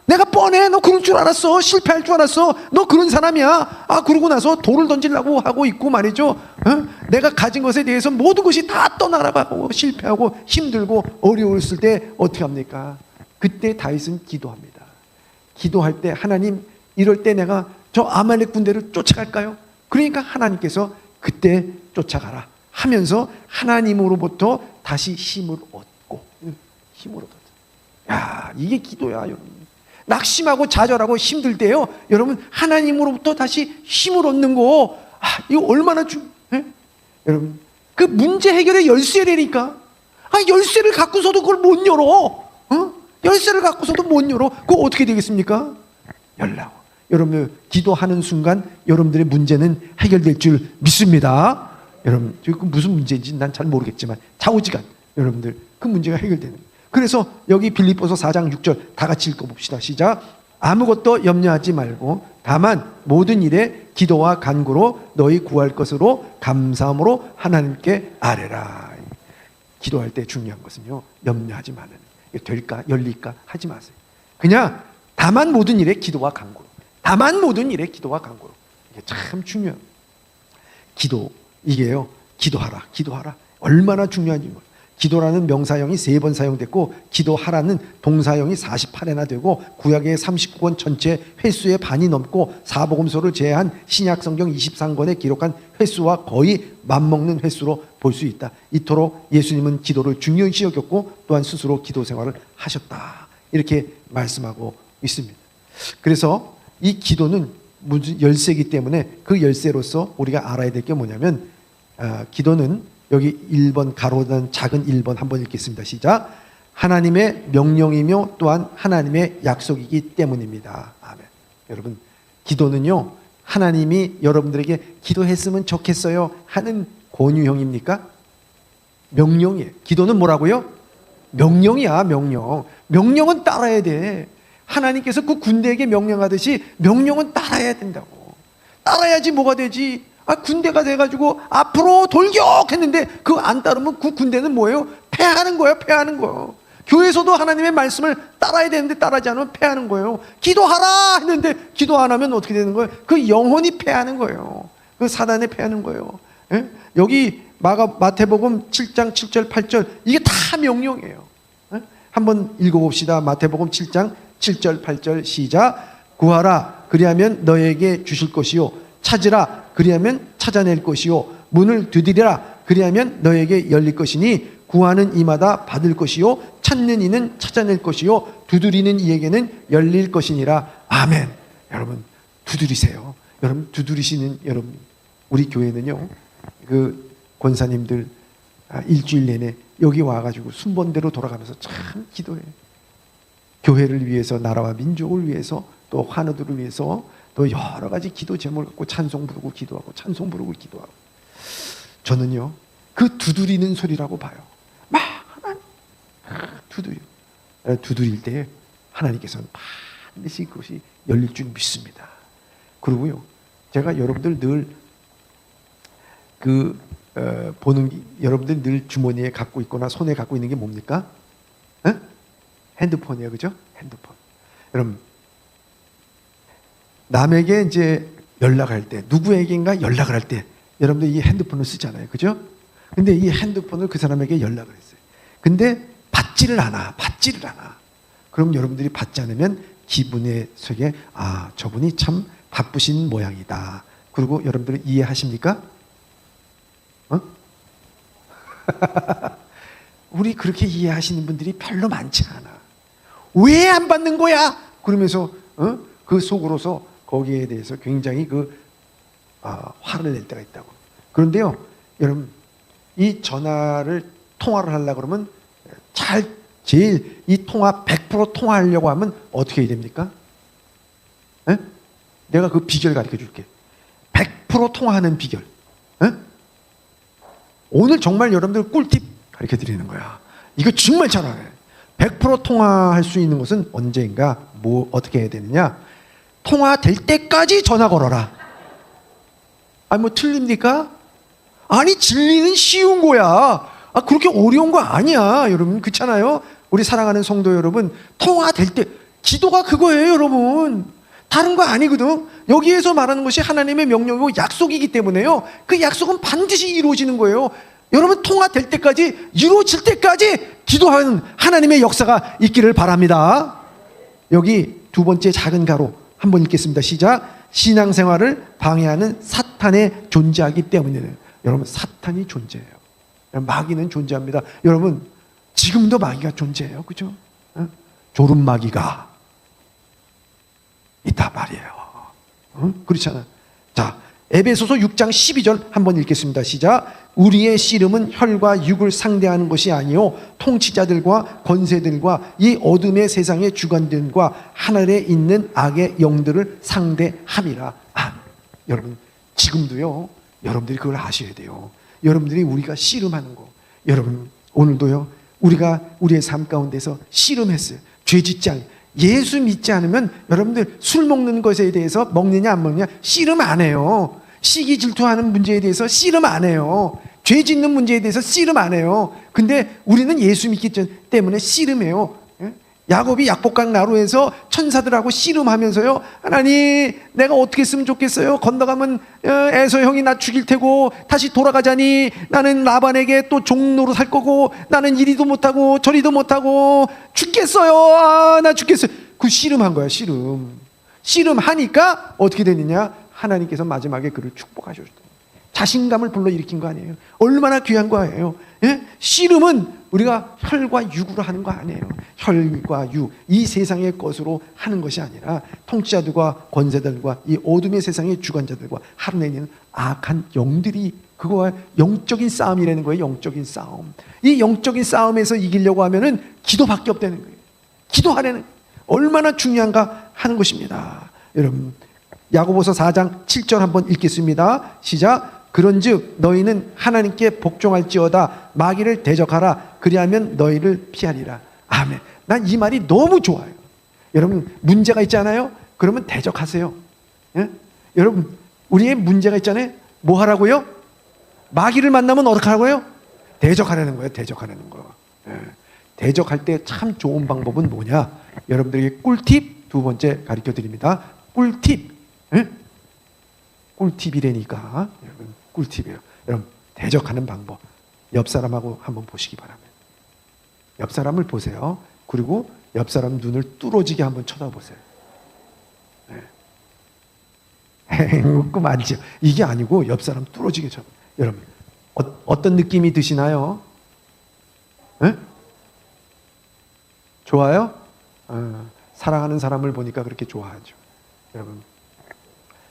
내가 뻔해. 너 그럴 줄 알았어. 실패할 줄 알았어. 너 그런 사람이야. 그러고 나서 돌을 던지려고 하고 있고 말이죠. 내가 가진 것에 대해서 모든 것이 다 떠나가고 실패하고 힘들고 어려웠을 때 어떻게 합니까? 그때 다윗은 기도합니다. 기도할 때 하나님, 이럴 때 내가 저 아말렉 군대를 쫓아갈까요? 그러니까 하나님께서 그때 쫓아가라 하면서 하나님으로부터 다시 힘을 얻고, 힘을 얻었죠. 야, 이게 기도야, 여러분. 낙심하고 좌절하고 힘들 때요, 여러분, 하나님으로부터 다시 힘을 얻는 거, 이거 얼마나 여러분, 그 문제 해결의 열쇠라니까. 열쇠를 갖고서도 그걸 못 열어. 열쇠를 갖고서도 못 열어. 그거 어떻게 되겠습니까? 열라고. 여러분, 기도하는 순간 여러분들의 문제는 해결될 줄 믿습니다. 여러분, 그 무슨 문제인지 난 잘 모르겠지만 좌우지간 여러분들 그 문제가 해결되는 거예요. 그래서 여기 빌립보서 4장 6절 다 같이 읽어봅시다. 시작. 아무것도 염려하지 말고 다만 모든 일에 기도와 간구로 너희 구할 것으로 감사함으로 하나님께 아뢰라. 기도할 때 중요한 것은요, 염려하지 말아요. 될까 열릴까 하지 마세요. 그냥 다만 모든 일에 기도와 간구로, 다만 모든 일에 기도와 간구로. 이게 참 중요해요. 기도, 이게요, 기도하라, 기도하라. 얼마나 중요한지 몰라요. 기도라는 명사형이 3번 사용됐고 기도하라는 동사형이 48회나 되고 구약의 39권 전체 횟수의 반이 넘고 사복음서를 제외한 신약성경 23권에 기록한 횟수와 거의 맞먹는 횟수로 볼 수 있다. 이토록 예수님은 기도를 중요시 여겼고 또한 스스로 기도 생활을 하셨다. 이렇게 말씀하고 있습니다. 그래서 이 기도는 무슨 열쇠이기 때문에 그 열쇠로서 우리가 알아야 될 게 뭐냐면, 기도는 여기 1번 가로된 작은 1번 한번 읽겠습니다. 시작. 하나님의 명령이며 또한 하나님의 약속이기 때문입니다. 아멘. 여러분, 기도는요, 하나님이 여러분들에게 기도했으면 좋겠어요 하는 권유형입니까? 명령이에요. 기도는 뭐라고요? 명령이야, 명령. 명령은 따라야 돼. 하나님께서 그 군대에게 명령하듯이 명령은 따라야 된다고. 따라야지 뭐가 되지? 군대가 돼가지고 앞으로 돌격했는데 그거 안 따르면 그 군대는 뭐예요? 패하는 거예요, 패하는 거예요. 교회에서도 하나님의 말씀을 따라야 되는데 따라하지 않으면 패하는 거예요. 기도하라 했는데 기도 안 하면 어떻게 되는 거예요? 그 영혼이 패하는 거예요. 그 사단에 패하는 거예요. 예? 여기 마태복음 7장 7절 8절 이게 다 명령이에요. 예? 한번 읽어봅시다. 마태복음 7장 7절 8절 시작. 구하라 그리하면 너에게 주실 것이요, 찾으라 그리하면 찾아낼 것이요, 문을 두드리라 그리하면 너에게 열릴 것이니 구하는 이마다 받을 것이요, 찾는 이는 찾아낼 것이요, 두드리는 이에게는 열릴 것이니라. 아멘. 여러분 두드리세요. 여러분 두드리시는 여러분, 우리 교회는요, 그 권사님들 일주일 내내 여기 와가지고 순번대로 돌아가면서 참 기도해. 교회를 위해서, 나라와 민족을 위해서, 또 환우들을 위해서, 또 여러 가지 기도 제목을 갖고 찬송 부르고 기도하고, 찬송 부르고 기도하고. 저는요, 그 두드리는 소리라고 봐요. 막 두드릴 때 하나님께서는 반드시 그것이 열릴 줄 믿습니다. 그리고요, 제가 여러분들 늘 여러분들 늘 주머니에 갖고 있거나 손에 갖고 있는 게 뭡니까? 핸드폰이에요, 그죠? 핸드폰. 여러분, 남에게 이제 연락할 때, 누구에게인가 연락을 할 때, 여러분들 이 핸드폰을 쓰잖아요, 그죠? 근데 이 핸드폰을 그 사람에게 연락을 했어요. 근데 받지를 않아. 그럼 여러분들이 받지 않으면 기분의 속에, 저분이 참 바쁘신 모양이다. 그리고 여러분들이 이해하십니까? 우리 그렇게 이해하시는 분들이 별로 많지 않아. 왜 안 받는 거야? 그러면서 그 속으로서 거기에 대해서 굉장히 화를 낼 때가 있다고. 그런데요, 여러분, 이 통화를 하려고 그러면 제일 이 통화 100% 통화하려고 하면 어떻게 해야 됩니까? 내가 그 비결 가르쳐 줄게. 100% 통화하는 비결. 오늘 정말 여러분들 꿀팁 가르쳐 드리는 거야. 이거 정말 잘 알아요. 100% 통화할 수 있는 것은 언제인가, 어떻게 해야 되느냐? 통화될 때까지 전화 걸어라. 틀립니까? 진리는 쉬운 거야. 그렇게 어려운 거 아니야, 여러분. 그렇잖아요? 우리 사랑하는 성도 여러분, 통화될 때, 기도가 그거예요, 여러분. 다른 거 아니거든. 여기에서 말하는 것이 하나님의 명령이고 약속이기 때문에요, 그 약속은 반드시 이루어지는 거예요. 여러분 통화될 때까지, 이루어질 때까지 기도하는 하나님의 역사가 있기를 바랍니다. 여기 두 번째 작은 가로 한번 읽겠습니다. 시작. 신앙생활을 방해하는 사탄의 존재하기 때문이에요. 여러분, 사탄이 존재해요. 마귀는 존재합니다. 여러분, 지금도 마귀가 존재해요. 그죠? 졸음 마귀가 있단 말이에요. 그렇잖아요. 자, 에베소서 6장 12절 한번 읽겠습니다. 시작. 우리의 씨름은 혈과 육을 상대하는 것이 아니요 통치자들과 권세들과 이 어둠의 세상의 주관들과 하늘에 있는 악의 영들을 상대함이라. 여러분, 지금도요, 여러분들이 그걸 아셔야 돼요. 여러분들이 우리가 씨름하는 거, 여러분 오늘도요, 우리가 우리의 삶 가운데서 씨름했어요. 죄 짓지 않아요. 예수 믿지 않으면 여러분들 술 먹는 것에 대해서 먹느냐 안 먹느냐 씨름 안 해요. 시기 질투하는 문제에 대해서 씨름 안 해요. 죄 짓는 문제에 대해서 씨름 안 해요. 근데 우리는 예수 믿기 때문에 씨름해요. 야곱이 약복강 나루에서 천사들하고 씨름하면서요, 하나님 내가 어떻게 했으면 좋겠어요. 건너가면 에서 형이 나 죽일 테고, 다시 돌아가자니 나는 라반에게 또 종로로 살 거고, 나는 이리도 못하고 저리도 못하고 죽겠어요. 나 죽겠어요. 그 씨름한 거야. 씨름하니까 어떻게 되느냐, 하나님께서 마지막에 그를 축복하셨다. 자신감을 불러일으킨 거 아니에요. 얼마나 귀한 거예요. 예? 씨름은 우리가 혈과 육으로 하는 거 아니에요. 혈과 육, 이 세상의 것으로 하는 것이 아니라 통치자들과 권세들과 이 어둠의 세상의 주관자들과 하늘에 있는 악한 영들이, 그거와 영적인 싸움이라는 거예요. 영적인 싸움. 이 영적인 싸움에서 이기려고 하면은 기도밖에 없다는 거예요. 기도하라는, 얼마나 중요한가 하는 것입니다. 여러분, 야고보서 4장 7절 한번 읽겠습니다. 시작. 그런즉 너희는 하나님께 복종할지어다. 마귀를 대적하라. 그리하면 너희를 피하리라. 아멘. 난 이 말이 너무 좋아요. 여러분, 문제가 있잖아요. 그러면 대적하세요. 예? 여러분, 우리의 문제가 있잖아요. 뭐 하라고요? 마귀를 만나면 어떻게 하라고요? 대적하라는 거예요. 대적하라는 거. 예. 대적할 때 참 좋은 방법은 뭐냐? 여러분들에게 꿀팁 두 번째 가르쳐 드립니다. 꿀팁. 예? 꿀팁이라니까. 여러분, 꿀팁이에요. 여러분, 대적하는 방법. 옆 사람하고 한번 보시기 바랍니다. 옆 사람을 보세요. 그리고 옆 사람 눈을 뚫어지게 한번 쳐다보세요. 웃고 많죠. 이게 아니고 옆 사람 뚫어지게 쳐다. 여러분, 어떤 느낌이 드시나요? 네? 좋아요? 사랑하는 사람을 보니까 그렇게 좋아하죠. 여러분,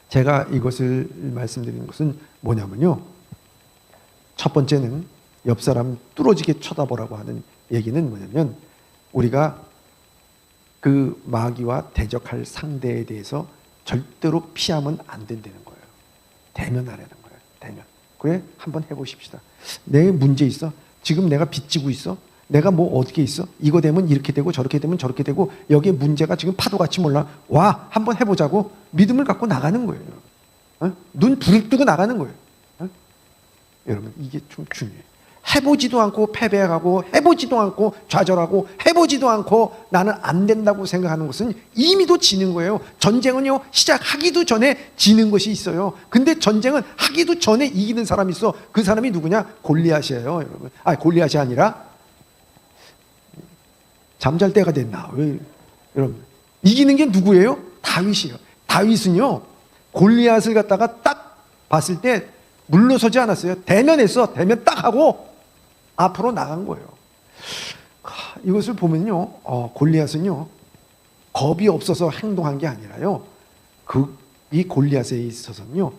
제가 이것을 말씀드리는 것은 뭐냐면요, 첫 번째는 옆 사람 뚫어지게 쳐다보라고 하는 얘기는 뭐냐면, 우리가 그 마귀와 대적할 상대에 대해서 절대로 피하면 안 된다는 거예요. 대면하라는 거예요. 대면. 그래, 한번 해보십시다. 내 문제 있어? 지금 내가 빚지고 있어? 내가 뭐 어떻게 있어? 이거 되면 이렇게 되고 저렇게 되면 저렇게 되고, 여기에 문제가 지금 파도같이 몰라. 와, 한번 해보자고 믿음을 갖고 나가는 거예요. 눈 부릅뜨고 나가는 거예요. 여러분, 이게 좀 중요해요. 해보지도 않고 패배하고, 해보지도 않고 좌절하고, 해보지도 않고 나는 안 된다고 생각하는 것은 이미도 지는 거예요. 전쟁은요, 시작하기도 전에 지는 것이 있어요. 근데 전쟁은 하기도 전에 이기는 사람이 있어. 그 사람이 누구냐? 골리앗이에요, 여러분. 골리앗이 아니라, 잠잘 때가 됐나? 왜? 여러분, 이기는 게 누구예요? 다윗이에요. 다윗은요, 골리앗을 갖다가 딱 봤을 때 물러서지 않았어요. 대면했어. 대면 딱 하고 앞으로 나간 거예요. 이것을 보면요, 골리앗은요, 겁이 없어서 행동한 게 아니라요, 이 골리앗에 있어서는요,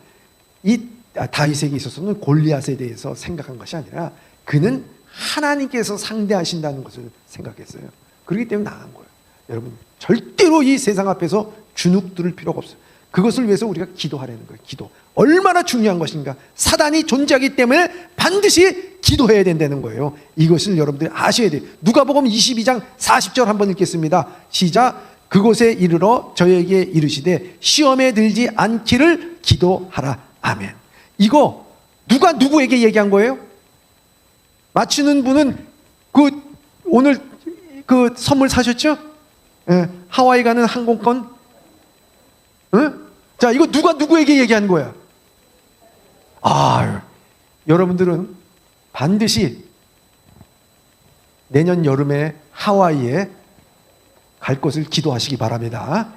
다윗에게 있어서는 골리앗에 대해서 생각한 것이 아니라 그는 하나님께서 상대하신다는 것을 생각했어요. 그렇기 때문에 나간 거예요. 여러분, 절대로 이 세상 앞에서 주눅 들을 필요가 없어요. 그것을 위해서 우리가 기도하라는 거예요. 기도. 얼마나 중요한 것인가. 사단이 존재하기 때문에 반드시 기도해야 된다는 거예요. 이것을 여러분들이 아셔야 돼요. 누가복음 22장 40절 한번 읽겠습니다. 시작. 그곳에 이르러 저에게 이르시되 시험에 들지 않기를 기도하라. 아멘. 이거 누가 누구에게 얘기한 거예요? 맞추는 분은 오늘 그 선물 사셨죠? 예, 하와이 가는 항공권. 자, 이거 누가 누구에게 얘기한 거야? 여러분들은 반드시 내년 여름에 하와이에 갈 것을 기도하시기 바랍니다.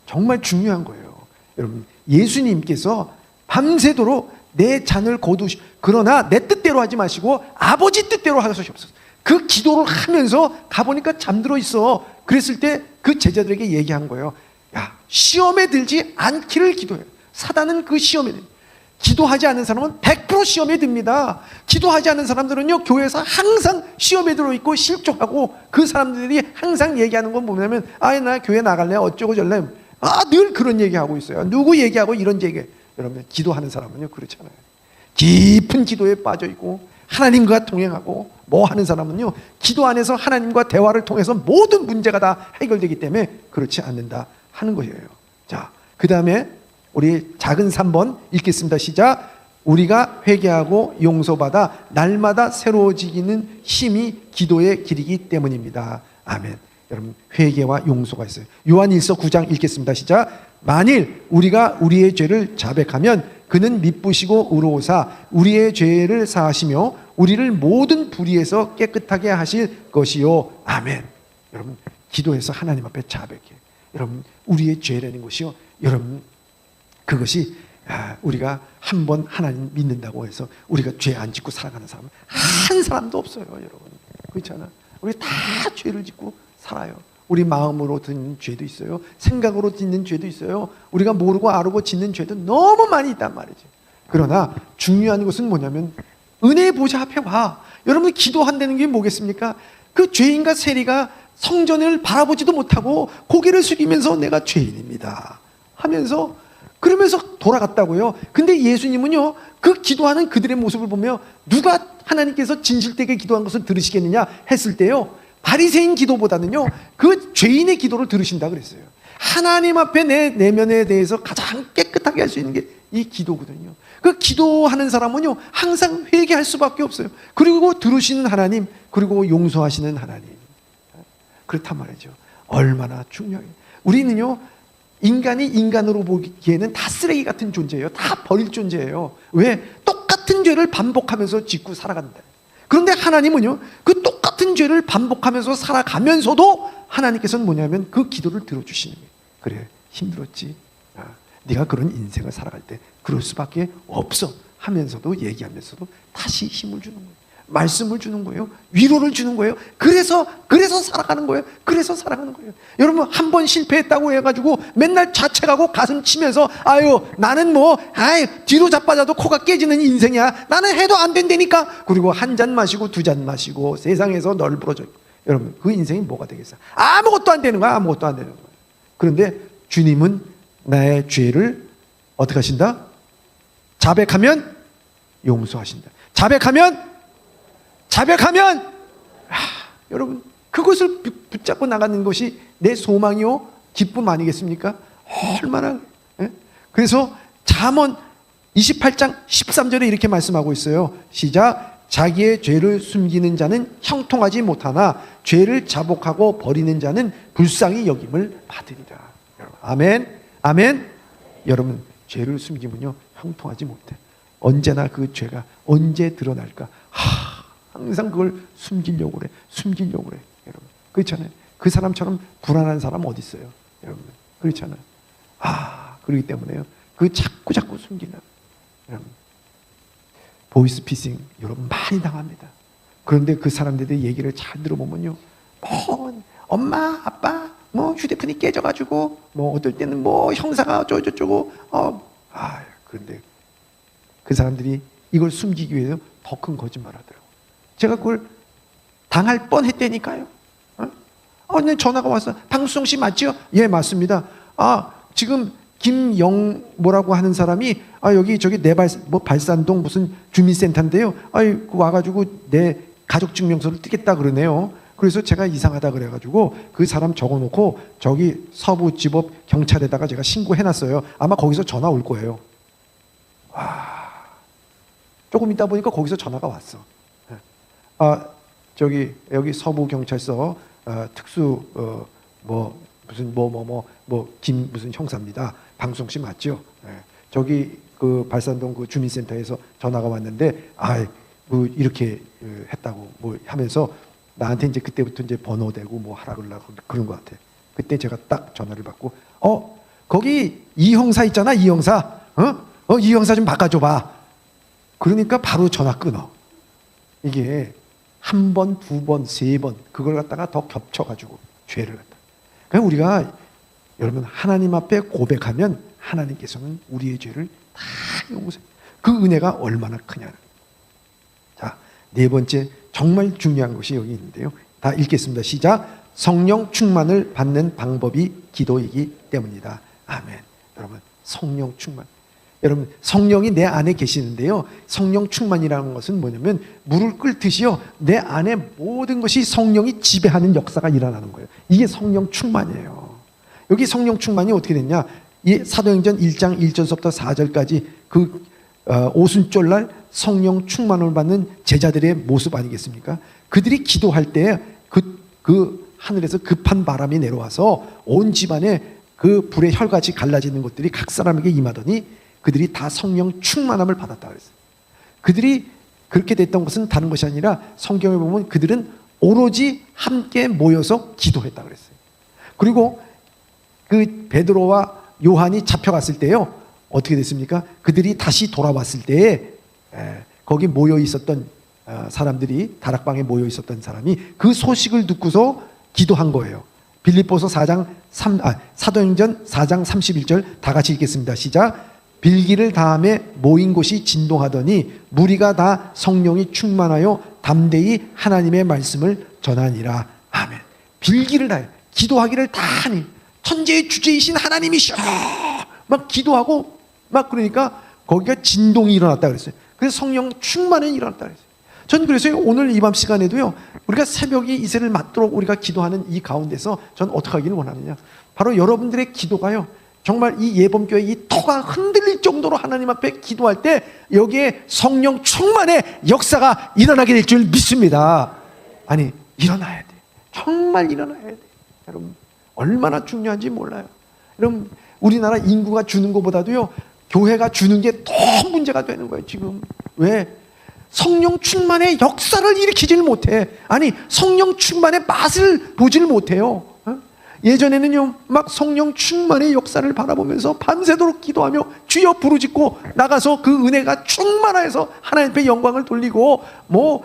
정말 중요한 거예요. 여러분, 예수님께서 밤새도록 내 잔을 거두시고, 그러나 내 뜻대로 하지 마시고 아버지 뜻대로 하시옵소서. 그 기도를 하면서 가보니까 잠들어 있어. 그랬을 때 그 제자들에게 얘기한 거예요. 야, 시험에 들지 않기를 기도해요. 사단은 그 시험에 들어요. 기도하지 않은 사람은 100% 시험에 듭니다. 기도하지 않은 사람들은요, 교회에서 항상 시험에 들어있고 실족하고, 그 사람들이 항상 얘기하는 건 뭐냐면, 나 교회 나갈래? 어쩌고 저래. 늘 그런 얘기하고 있어요. 누구 얘기하고 이런 얘기. 여러분, 기도하는 사람은요, 그렇잖아요. 깊은 기도에 빠져있고 하나님과 동행하고 뭐 하는 사람은요, 기도 안에서 하나님과 대화를 통해서 모든 문제가 다 해결되기 때문에 그렇지 않는다 하는 거예요. 자, 그 다음에 우리 작은 3번 읽겠습니다. 시작. 우리가 회개하고 용서받아 날마다 새로워지기는 힘이 기도의 길이기 때문입니다. 아멘. 여러분, 회개와 용서가 있어요. 요한일서 9장 읽겠습니다. 시작. 만일 우리가 우리의 죄를 자백하면 그는 미쁘시고 의로우사 우리의 죄를 사하시며 우리를 모든 불의에서 깨끗하게 하실 것이요. 아멘. 여러분, 기도해서 하나님 앞에 자백해. 여러분, 우리의 죄라는 것이요, 여러분, 그것이 우리가 한 번 하나님 믿는다고 해서 우리가 죄 안 짓고 살아가는 사람은 한 사람도 없어요. 여러분, 그렇잖아. 우리 다 죄를 짓고 살아요. 우리 마음으로 짓는 죄도 있어요. 생각으로 짓는 죄도 있어요. 우리가 모르고 알고 짓는 죄도 너무 많이 있단 말이죠. 그러나 중요한 것은 뭐냐면 은혜의 보좌 앞에 와. 여러분, 기도한다는 게 뭐겠습니까? 그 죄인과 세리가 성전을 바라보지도 못하고 고개를 숙이면서 내가 죄인입니다 하면서 그러면서 돌아갔다고요. 근데 예수님은요, 그 기도하는 그들의 모습을 보며 누가 하나님께서 진실되게 기도한 것을 들으시겠느냐 했을 때요, 바리새인 기도보다는요, 그 죄인의 기도를 들으신다 그랬어요. 하나님 앞에 내 내면에 대해서 가장 깨끗하게 할 수 있는 게 이 기도거든요. 그 기도하는 사람은요, 항상 회개할 수밖에 없어요. 그리고 들으시는 하나님, 그리고 용서하시는 하나님. 그렇단 말이죠. 얼마나 중요해요. 우리는요, 인간이 인간으로 보기에는 다 쓰레기 같은 존재예요. 다 버릴 존재예요. 왜? 똑같은 죄를 반복하면서 짓고 살아간다. 그런데 하나님은요, 그 똑같은 죄를 반복하면서 살아가면서도 하나님께서는 뭐냐면 그 기도를 들어주시는 거예요. 그래, 힘들었지. 네가 그런 인생을 살아갈 때 그럴 수밖에 없어 하면서도, 얘기하면서도 다시 힘을 주는 거예요. 말씀을 주는 거예요. 위로를 주는 거예요. 그래서 살아가는 거예요. 그래서 살아가는 거예요. 여러분, 한 번 실패했다고 해가지고 맨날 자책하고 가슴 치면서 나는 뒤로 자빠져도 코가 깨지는 인생이야. 나는 해도 안 된다니까. 그리고 한 잔 마시고 두 잔 마시고 세상에서 널브러져 있고. 여러분, 그 인생이 뭐가 되겠어요? 아무것도 안 되는 거야. 아무것도 안 되는 거야. 그런데 주님은 나의 죄를 어떻게 하신다? 자백하면 용서하신다. 자백하면 여러분, 그것을 붙잡고 나가는 것이 내 소망이요 기쁨 아니겠습니까? 얼마나. 그래서 잠언 28장 13절에 이렇게 말씀하고 있어요. 시작. 자기의 죄를 숨기는 자는 형통하지 못하나 죄를 자복하고 버리는 자는 불쌍히 여김을 받으리라. 아멘. 아멘. 여러분, 죄를 숨기면요 형통하지 못해. 언제나 그 죄가 언제 드러날까? 항상 그걸 숨기려고 그래. 여러분, 그렇잖아요. 그 사람처럼 불안한 사람 어디 있어요? 여러분, 그렇잖아요. 그렇기 때문에요, 그 자꾸 숨기는. 여러분, 보이스피싱 여러분 많이 당합니다. 그런데 그 사람들의 얘기를 잘 들어보면요, 엄마, 아빠, 휴대폰이 깨져가지고, 어떨 때는 형사가 어쩌고저쩌고, 그런데 그 사람들이 이걸 숨기기 위해서 더 큰 거짓말 하더라고요. 제가 그걸 당할 뻔 했다니까요. 전화가 왔어. 방수성 씨 맞죠? 예, 맞습니다. 지금 김영 뭐라고 하는 사람이 저기 발산동 무슨 주민센터인데요. 와가지고 내 가족증명서를 뜯겠다 그러네요. 그래서 제가 이상하다 그래가지고 그 사람 적어놓고 저기 서부지법 경찰에다가 제가 신고해놨어요. 아마 거기서 전화 올 거예요. 조금 있다 보니까 거기서 전화가 왔어. 여기 서부경찰서 특수 김 무슨 형사입니다. 방송 씨 맞죠? 저기 그 발산동 그 주민센터에서 전화가 왔는데 이렇게 했다고 뭐 하면서 나한테 이제 그때부터 이제 번호되고 뭐 하라 그러려고 그런 것 같아. 그때 제가 딱 전화를 받고 거기 이 형사 있잖아, 이 형사. 이 형사 좀 바꿔줘봐. 그러니까 바로 전화 끊어. 이게 한 번, 두 번, 세 번 그걸 갖다가 더 겹쳐가지고 죄를 갖다. 그러니까 우리가 여러분 하나님 앞에 고백하면 하나님께서는 우리의 죄를 다 용서해. 그 은혜가 얼마나 크냐는. 자, 네 번째 정말 중요한 것이 여기 있는데요. 다 읽겠습니다. 시작. 성령 충만을 받는 방법이 기도이기 때문이다. 아멘. 여러분 성령 충만. 여러분 성령이 내 안에 계시는데요. 성령 충만이라는 것은 뭐냐면 물을 끓듯이요. 내 안에 모든 것이 성령이 지배하는 역사가 일어나는 거예요. 이게 성령 충만이에요. 여기 성령 충만이 어떻게 됐냐? 이 사도행전 1장 1절부터 4절까지 그 오순절날 성령 충만을 받는 제자들의 모습 아니겠습니까? 그들이 기도할 때 그 하늘에서 급한 바람이 내려와서 온 집안에 그 불의 혈같이 갈라지는 것들이 각 사람에게 임하더니 그들이 다 성령 충만함을 받았다 그랬어요. 그들이 그렇게 됐던 것은 다른 것이 아니라 성경에 보면 그들은 오로지 함께 모여서 기도했다 그랬어요. 그리고 그 베드로와 요한이 잡혀갔을 때요, 어떻게 됐습니까? 그들이 다시 돌아왔을 때에 거기 모여 있었던 사람들이, 다락방에 모여 있었던 사람이 그 소식을 듣고서 기도한 거예요. 빌립보서 사도행전 4장 31절 다 같이 읽겠습니다. 시작. 빌기를 다음에 모인 곳이 진동하더니 무리가 다 성령이 충만하여 담대히 하나님의 말씀을 전하니라. 아멘. 빌기를 다해 기도하기를 다 하니 천재의 주제이신 하나님이시여 막 기도하고 막 그러니까 거기가 진동이 일어났다 그랬어요. 그래서 성령 충만이 일어났다 그랬어요. 전 그래서 오늘 이 밤 시간에도요, 우리가 새벽이 이새를 맞도록 우리가 기도하는 이 가운데서 전 어떻게 하기를 원하느냐, 바로 여러분들의 기도가요 정말 이 예범교회 이 터가 흔들릴 정도로 하나님 앞에 기도할 때 여기에 성령 충만의 역사가 일어나게 될 줄 믿습니다. 아니 일어나야 돼. 정말 일어나야 돼. 여러분 얼마나 중요한지 몰라요. 여러분 우리나라 인구가 주는 것보다도요 교회가 주는 게 더 문제가 되는 거예요 지금. 왜? 성령 충만의 역사를 일으키질 못해. 아니 성령 충만의 맛을 보질 못해요. 예전에는요 막 성령 충만의 역사를 바라보면서 밤새도록 기도하며 주여 부르짖고 나가서 그 은혜가 충만해서 하나님 앞에 영광을 돌리고 뭐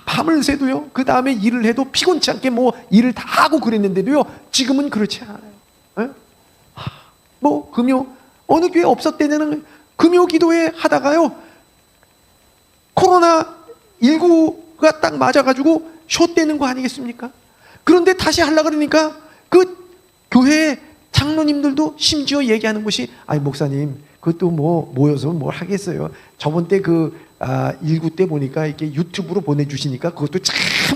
밤을 새도요 그 다음에 일을 해도 피곤치 않게 뭐 일을 다 하고 그랬는데도요 지금은 그렇지 않아요. 뭐 금요 어느 교회 없었대는 금요 기도회 하다가요 코로나19가 딱 맞아가지고 쇼되는 거 아니겠습니까? 그런데 다시 하려고 그러니까 그 교회 장로님들도 심지어 얘기하는 것이 아니 목사님 그것도 뭐 모여서 뭘 하겠어요. 저번 때 그 19 때 보니까 이렇게 유튜브로 보내주시니까 그것도 참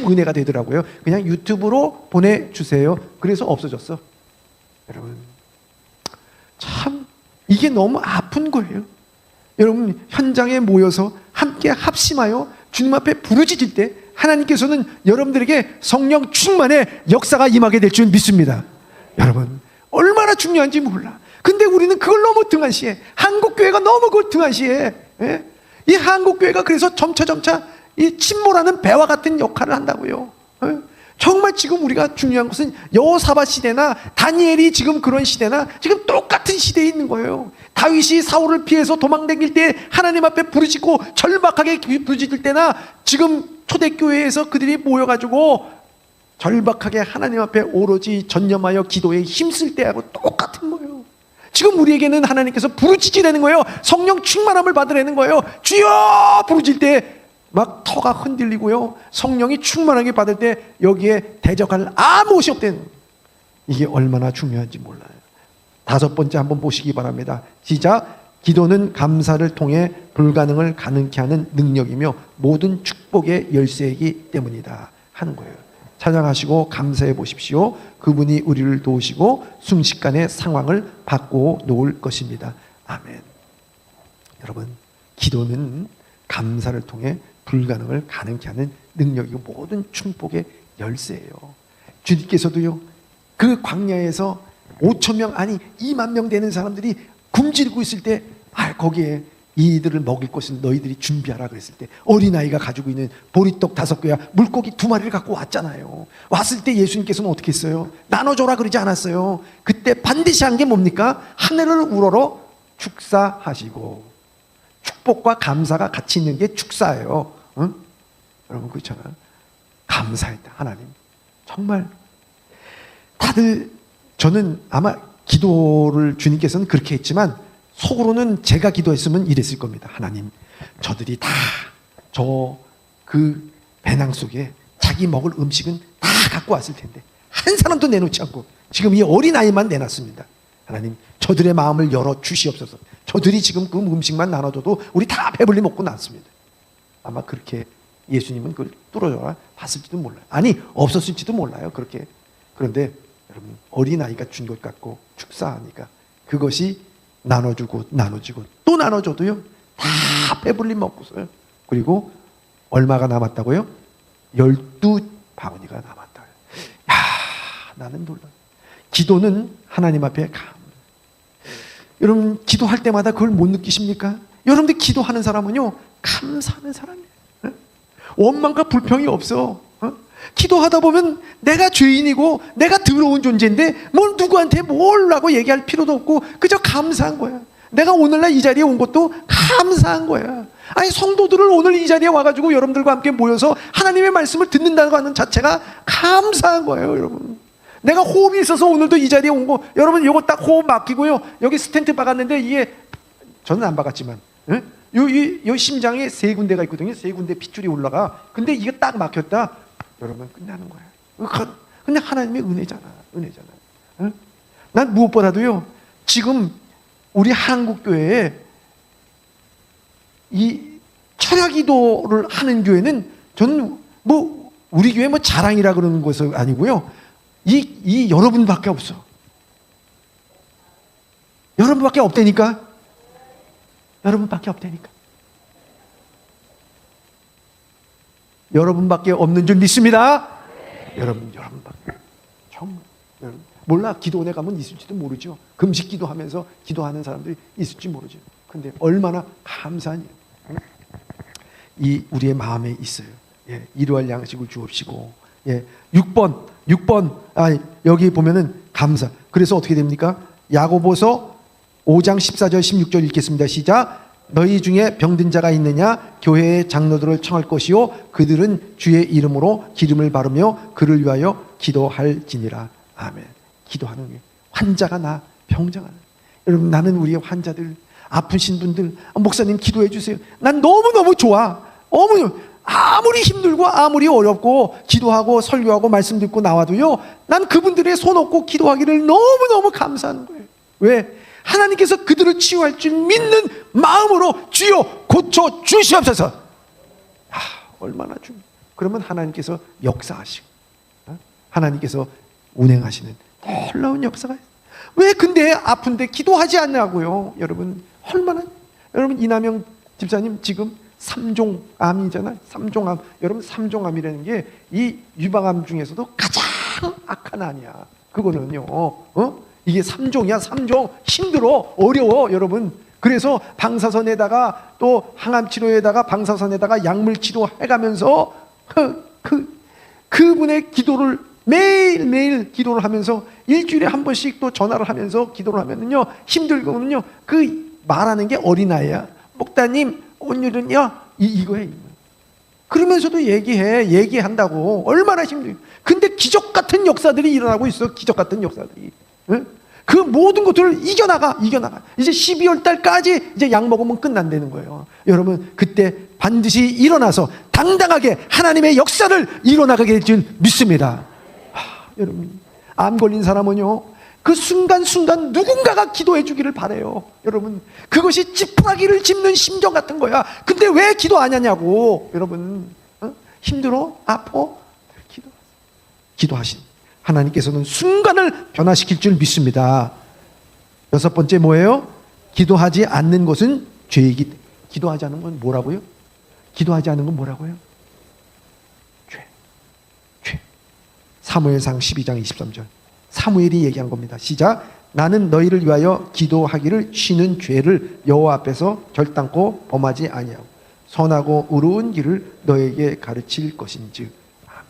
은혜가 되더라고요. 그냥 유튜브로 보내주세요. 그래서 없어졌어. 여러분 참 이게 너무 아픈 거예요. 여러분 현장에 모여서 함께 합심하여 주님 앞에 부르짖을 때 하나님께서는 여러분들에게 성령 충만의 역사가 임하게 될 줄 믿습니다. 여러분 얼마나 중요한지 몰라. 근데 우리는 그걸 너무 등한시해. 한국교회가 너무 그걸 등한시해. 이 한국교회가 그래서 점차 이 침몰하는 배와 같은 역할을 한다고요. 정말 지금 우리가 중요한 것은 여호사밧 시대나 다니엘이 지금 그런 시대나 지금 똑같은 시대에 있는 거예요. 다윗이 사울을 피해서 도망다닐 때 하나님 앞에 부르짖고 절박하게 부르짖을 때나 지금 초대교회에서 그들이 모여가지고 절박하게 하나님 앞에 오로지 전념하여 기도에 힘쓸 때하고 똑같은 거예요. 지금 우리에게는 하나님께서 부르짖으라는 거예요. 성령 충만함을 받으라는 거예요. 주여 부르짖을 때 막 터가 흔들리고요 성령이 충만하게 받을 때 여기에 대적할 아무것이 없다는, 이게 얼마나 중요한지 몰라요. 다섯 번째 한번 보시기 바랍니다. 시작. 기도는 감사를 통해 불가능을 가능케 하는 능력이며 모든 축복의 열쇠이기 때문이다 하는 거예요. 찬양하시고 감사해 보십시오. 그분이 우리를 도우시고 순식간에 상황을 바꾸어 놓을 것입니다. 아멘. 여러분 기도는 감사를 통해 불가능을 가능케 하는 능력이고 모든 축복의 열쇠예요. 주님께서도요 그 광야에서 5,000명 아니 2만 명 되는 사람들이 굶주리고 있을 때 거기에 이들을 먹일 것을 너희들이 준비하라 그랬을 때 어린아이가 가지고 있는 보리떡 5개와 물고기 2마리를 갖고 왔잖아요. 왔을 때 예수님께서는 어떻게 했어요? 나눠줘라 그러지 않았어요. 그때 반드시 한 게 뭡니까? 하늘을 우러러 축사하시고, 축복과 감사가 같이 있는 게 축사예요. 응? 여러분 그렇잖아요. 감사했다. 하나님 정말 다들, 저는 아마 기도를 주님께서는 그렇게 했지만 속으로는 제가 기도했으면 이랬을 겁니다. 하나님, 저들이 다 저 그 배낭 속에 자기 먹을 음식은 다 갖고 왔을 텐데 한 사람도 내놓지 않고 지금 이 어린아이만 내놨습니다. 하나님, 저들의 마음을 열어 주시옵소서. 저들이 지금 그 음식만 나눠줘도 우리 다 배불리 먹고 났습니다. 아마 그렇게 예수님은 그걸 뚫어줘라 봤을지도 몰라요. 아니, 없었을지도 몰라요. 그렇게. 그런데 여러분, 어린아이가 준 것 같고 축사하니까 그것이 나눠주고 나눠지고 또 나눠줘도요 다 배불리 먹고서요. 그리고 얼마가 남았다고요? 12바구니가 남았다. 야, 나는 놀라. 기도는 하나님 앞에 여러분, 기도할 때마다 그걸 못 느끼십니까? 여러분들 기도하는 사람은요 감사하는 사람이에요. 원망과 불평이 없어. 기도하다 보면 내가 죄인이고 내가 더러운 존재인데 뭘 누구한테 뭘라고 얘기할 필요도 없고 그저 감사한 거야. 내가 오늘날 이 자리에 온 것도 감사한 거야. 아니, 성도들을 오늘 이 자리에 와가지고 여러분들과 함께 모여서 하나님의 말씀을 듣는다고 하는 자체가 감사한 거예요. 여러분, 내가 호흡이 있어서 오늘도 이 자리에 온 거, 여러분 이거 딱 호흡 맡기고요, 여기 스텐트 박았는데 이게 저는 안 박았지만 요 심장에 3군데가 있거든요. 3군데 핏줄이 올라가. 근데 이게 딱 막혔다, 여러분 끝나는 거야. 근데 하나님의 은혜잖아. 응? 난 무엇보다도요, 지금 우리 한국교회에 이 철야기도를 하는 교회는 저는 뭐 우리 교회 뭐 자랑이라 그러는 것은 아니고요, 이 여러분밖에 없어. 여러분밖에 없다니까. 여러분밖에 없다니까. 여러분밖에 없는 줄 믿습니다. 여러분밖에. 정말 여러분, 몰라, 기도원에 가면 있을지도 모르죠. 금식 기도하면서 기도하는 사람들이 있을지 모르죠. 근데 얼마나 감사한 일. 이 우리의 마음에 있어요. 예, 일용할 양식을 주옵시고. 예, 6번. 여기 보면은 감사. 그래서 어떻게 됩니까? 야고보서 5장 14절 16절 읽겠습니다. 시작. 너희 중에 병든 자가 있느냐? 교회의 장로들을 청할 것이요, 그들은 주의 이름으로 기름을 바르며 그를 위하여 기도할지니라. 아멘. 기도하는 게, 환자가 나, 병자가 나. 여러분, 나는 우리의 환자들, 아프신 분들, 목사님 기도해 주세요. 난 너무너무 좋아. 아무리 힘들고 아무리 어렵고 기도하고 설교하고 말씀 듣고 나와도요, 난 그분들의 손 얻고 기도하기를 너무너무 감사하는 거예요. 왜? 하나님께서 그들을 치유할 줄 믿는 마음으로 주여 고쳐 주시옵소서. 얼마나 그러면 하나님께서 역사하시고, 하나님께서 운행하시는 놀라운 역사가 있어요. 왜 근데 아픈데 기도하지 않냐고요. 여러분, 얼마나. 여러분, 이남영 집사님 지금 3종암이잖아요. 3종암. 여러분, 3종암이라는 게 이 유방암 중에서도 가장 악한 암이야. 그거는요, 이게 3종이야. 3종. 힘들어, 어려워, 여러분. 그래서 방사선에다가 또 항암 치료에다가 방사선에다가 약물 치료해가면서 그분의 기도를 매일매일 기도를 하면서 일주일에 한 번씩 또 전화를 하면서 기도를 하면은요, 힘들거든요. 그 말하는 게 어린아이야. 목사님, 오늘은요 이거예요. 그러면서도 얘기한다고. 얼마나 힘들어. 근데 기적 같은 역사들이 일어나고 있어. 기적 같은 역사들이. 응? 그 모든 것들을 이겨나가. 이제 12월 달까지 이제 약 먹으면 끝난다는 거예요. 여러분, 그때 반드시 일어나서 당당하게 하나님의 역사를 이뤄나가게 될 줄 믿습니다. 여러분, 암 걸린 사람은요, 그 순간순간 누군가가 기도해 주기를 바래요. 여러분, 그것이 지푸라기를 짚는 심정 같은 거야. 근데 왜 기도 안 하냐고. 여러분, 힘들어? 아파? 기도하신 하나님께서는 순간을 변화시킬 줄 믿습니다. 6번째 뭐예요? 기도하지 않는 것은 죄이기 때문에. 기도하지 않는 건 뭐라고요? 기도하지 않는 건 뭐라고요? 죄. 사무엘상 12장 23절. 사무엘이 얘기한 겁니다. 시작. 나는 너희를 위하여 기도하기를 쉬는 죄를 여호와 앞에서 결단코 범하지 아니하고 선하고 의로운 길을 너에게 가르칠 것인즉. 아멘.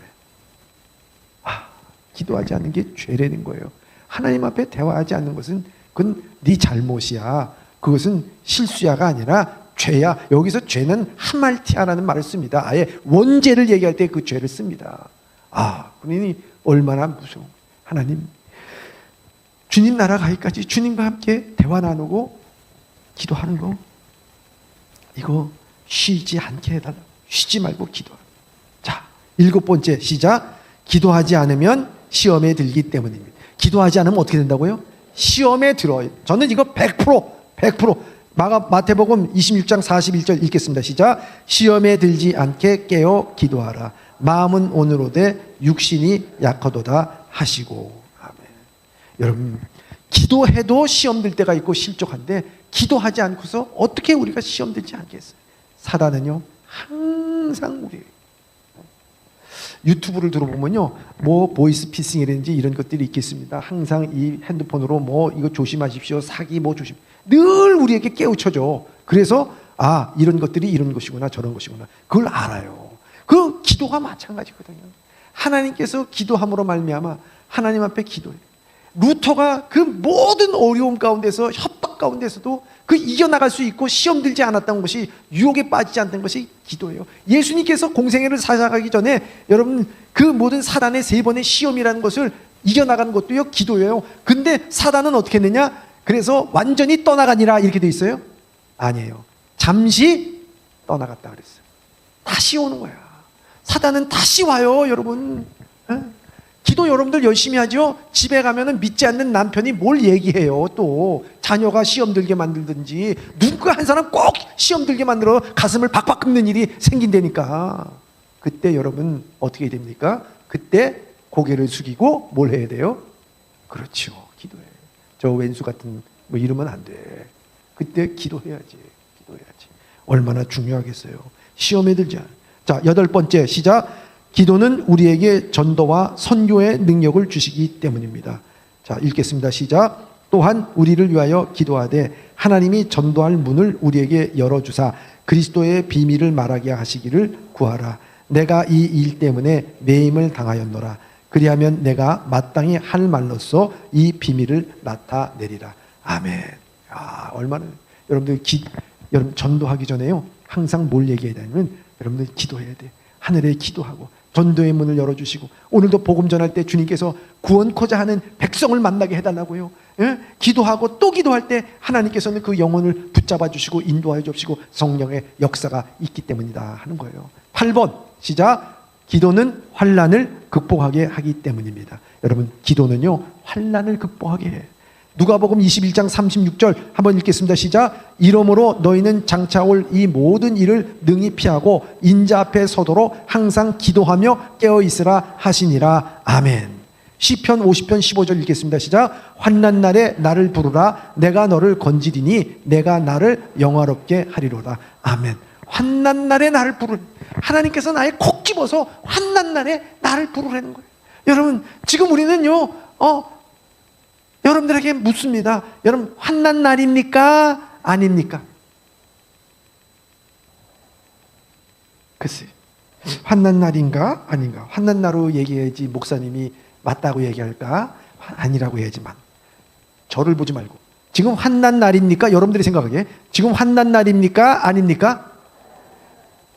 기도하지 않는 게 죄라는 거예요. 하나님 앞에 대화하지 않는 것은 그건 네 잘못이야. 그것은 실수야가 아니라 죄야. 여기서 죄는 하말티아라는 말을 씁니다. 아예 원죄를 얘기할 때 그 죄를 씁니다. 그러니 얼마나 무서워. 하나님, 주님 나라 가기까지 주님과 함께 대화 나누고 기도하는 거, 이거 쉬지 않게 해달라. 쉬지 말고 기도하라. 자, 7번째 시작. 기도하지 않으면 시험에 들기 때문입니다. 기도하지 않으면 어떻게 된다고요? 시험에 들어요. 저는 이거 100% 마태복음 26장 41절 읽겠습니다. 시작. 시험에 들지 않게 깨어 기도하라. 마음은 오늘오되 육신이 약하도다 하시고. 아멘. 여러분, 기도해도 시험 들 때가 있고 실족한데 기도하지 않고서 어떻게 우리가 시험 들지 않겠어요? 사단은요 항상 우리 유튜브를 들어보면요, 뭐 보이스 피싱이라든지 이런 것들이 있겠습니다. 항상 이 핸드폰으로 뭐 이거 조심하십시오, 사기 뭐 조심, 늘 우리에게 깨우쳐줘. 그래서 이런 것들이 이런 것이구나 저런 것이구나 그걸 알아요. 그 기도가 마찬가지거든요. 하나님께서 기도함으로 말미암아 하나님 앞에 기도해. 루터가 그 모든 어려움 가운데서 협박 가운데서도 그 이겨나갈 수 있고 시험 들지 않았던 것이, 유혹에 빠지지 않던 것이 기도예요. 예수님께서 공생애를 살아가기 전에 여러분 그 모든 사단의 3번의 시험이라는 것을 이겨나간 것도요 기도예요. 근데 사단은 어떻게 했느냐? 그래서 완전히 떠나가니라 이렇게 돼 있어요? 아니에요. 잠시 떠나갔다 그랬어요. 다시 오는 거야. 사단은 다시 와요, 여러분. 기도 여러분들 열심히 하죠? 집에 가면은 믿지 않는 남편이 뭘 얘기해요. 또 자녀가 시험 들게 만들든지 누가 한 사람 꼭 시험 들게 만들어 가슴을 박박 긁는 일이 생긴다니까. 그때 여러분 어떻게 됩니까? 그때 고개를 숙이고 뭘 해야 돼요? 그렇죠, 기도해. 저 왼수 같은 뭐 이러면 안 돼. 그때 기도해야지. 얼마나 중요하겠어요. 시험에 들지 않아. 자, 8번째 시작. 기도는 우리에게 전도와 선교의 능력을 주시기 때문입니다. 자, 읽겠습니다. 시작. 또한 우리를 위하여 기도하되 하나님이 전도할 문을 우리에게 열어주사 그리스도의 비밀을 말하게 하시기를 구하라. 내가 이 일 때문에 매임을 당하였노라. 그리하면 내가 마땅히 할 말로써 이 비밀을 나타내리라. 아멘. 얼마나 여러분들 여러분 전도하기 전에요 항상 뭘 얘기해야 되냐면 여러분들 기도해야 돼. 하늘에 기도하고 전도의 문을 열어주시고, 오늘도 복음 전할 때 주님께서 구원코자 하는 백성을 만나게 해달라고요. 기도하고 또 기도할 때 하나님께서는 그 영혼을 붙잡아 주시고 인도하여 주시고 성령의 역사가 있기 때문이다 하는 거예요. 8번 시작. 기도는 환난을 극복하게 하기 때문입니다. 여러분, 기도는요 환난을 극복하게 해. 누가복음 21장 36절 한번 읽겠습니다. 시작. 이러므로 너희는 장차 올 이 모든 일을 능히 피하고 인자 앞에 서도록 항상 기도하며 깨어 있으라 하시니라. 아멘. 시편 50편 15절 읽겠습니다. 시작. 환난 날에 나를 부르라. 내가 너를 건지리니 내가 나를 영화롭게 하리로다. 아멘. 환난 날에 나를 부르. 하나님께서 아예 콕 집어서 환난 날에 나를 부르라는 거예요. 여러분, 지금 우리는요 여러분들에게 묻습니다. 여러분, 환난 날입니까? 아닙니까? 글쎄, 환난 날인가? 아닌가? 환난 날로 얘기해야지 목사님이 맞다고 얘기할까? 아니라고 해야지만. 저를 보지 말고. 지금 환난 날입니까? 여러분들이 생각하기에 지금 환난 날입니까? 아닙니까?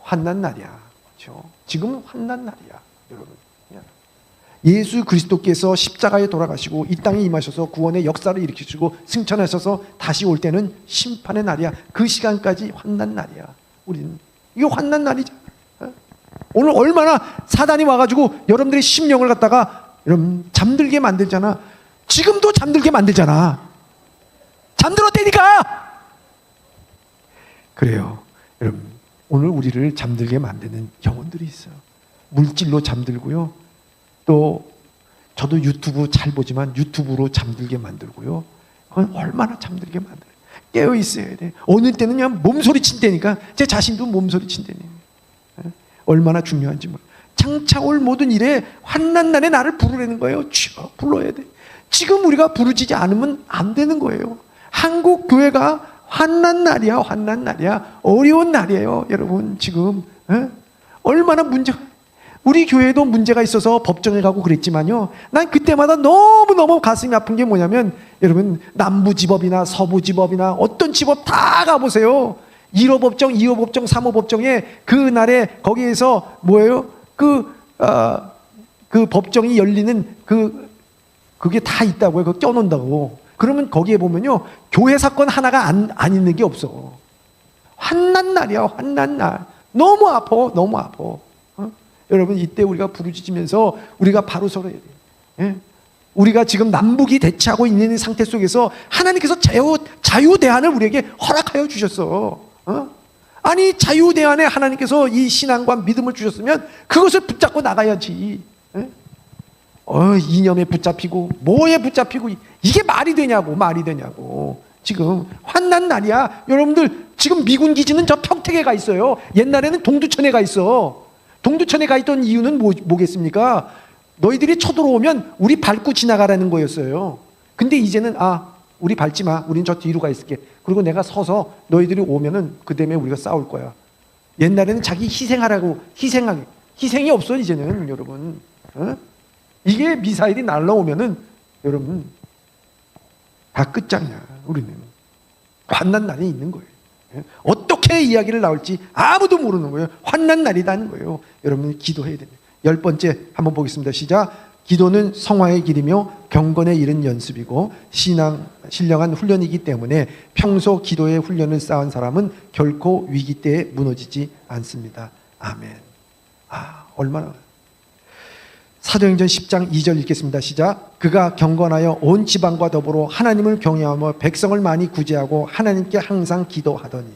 환난 날이야. 그렇죠? 지금 환난 날이야, 여러분. 예수 그리스도께서 십자가에 돌아가시고 이 땅에 임하셔서 구원의 역사를 일으키시고 승천하셔서 다시 올 때는 심판의 날이야. 그 시간까지 환난 날이야. 우리는 이게 환난 날이죠. 오늘 얼마나 사단이 와가지고 여러분들의 심령을 갖다가 여러분 잠들게 만들잖아. 지금도 잠들게 만들잖아. 잠들었다니까. 그래요, 여러분. 오늘 우리를 잠들게 만드는 영혼들이 있어요. 물질로 잠들고요. 또 저도 유튜브 잘 보지만 유튜브로 잠들게 만들고요. 그건 얼마나 잠들게 만들어요. 깨어 있어야 돼. 어느 때는 그냥 몸소리 친다니까. 제 자신도 몸소리 친다니. 얼마나 중요한지 몰라. 장차 올 모든 일에 환난 날에 나를 부르라는 거예요. 주여, 불러야 돼. 지금 우리가 부르짖지 않으면 안 되는 거예요. 한국 교회가 환난 날이야, 환난 날이야. 어려운 날이에요, 여러분. 지금 얼마나 우리 교회도 문제가 있어서 법정에 가고 그랬지만요, 난 그때마다 너무너무 가슴이 아픈 게 뭐냐면, 여러분, 남부지법이나 서부지법이나 어떤 지법 다 가보세요. 1호 법정, 2호 법정, 3호 법정에 그날에 거기에서 뭐예요? 그 법정이 열리는 그게 다 있다고요. 그거 껴놓는다고. 그러면 거기에 보면요, 교회 사건 하나가 안 있는 게 없어. 환난 날이야, 환난 날. 너무 아파, 너무 아파. 여러분, 이때 우리가 부르짖으면서 우리가 바로 서러야 돼요. 예? 우리가 지금 남북이 대치하고 있는 상태 속에서 하나님께서 자유대안을 우리에게 허락하여 주셨어. 아니, 자유대안에 하나님께서 이 신앙과 믿음을 주셨으면 그것을 붙잡고 나가야지. 예? 이념에 붙잡히고 뭐에 붙잡히고 이게 말이 되냐고. 지금 환난 날이야. 여러분들, 지금 미군 기지는 저 평택에 가 있어요. 옛날에는 동두천에 가 있어. 동두천에 가 있던 이유는 뭐겠습니까? 너희들이 쳐들어오면 우리 밟고 지나가라는 거였어요. 근데 이제는 우리 밟지 마. 우린 저 뒤로 가 있을게. 그리고 내가 서서 너희들이 오면은 그 다음에 우리가 싸울 거야. 옛날에는 자기 희생이 없어 이제는, 여러분. 이게 미사일이 날라오면은 여러분 다 끝장이야. 우리는 환난 날이 있는 거예요. 어떻게 이야기를 나올지 아무도 모르는 거예요. 환난 날이라는 거예요. 여러분, 기도해야 됩니다. 10번째 한번 보겠습니다. 시작. 기도는 성화의 길이며 경건에 이른 연습이고 신령한 훈련이기 때문에 평소 기도의 훈련을 쌓은 사람은 결코 위기 때에 무너지지 않습니다. 아멘. 얼마나. 사도행전 10장 2절 읽겠습니다. 시작. 그가 경건하여 온 지방과 더불어 하나님을 경외하며 백성을 많이 구제하고 하나님께 항상 기도하더니.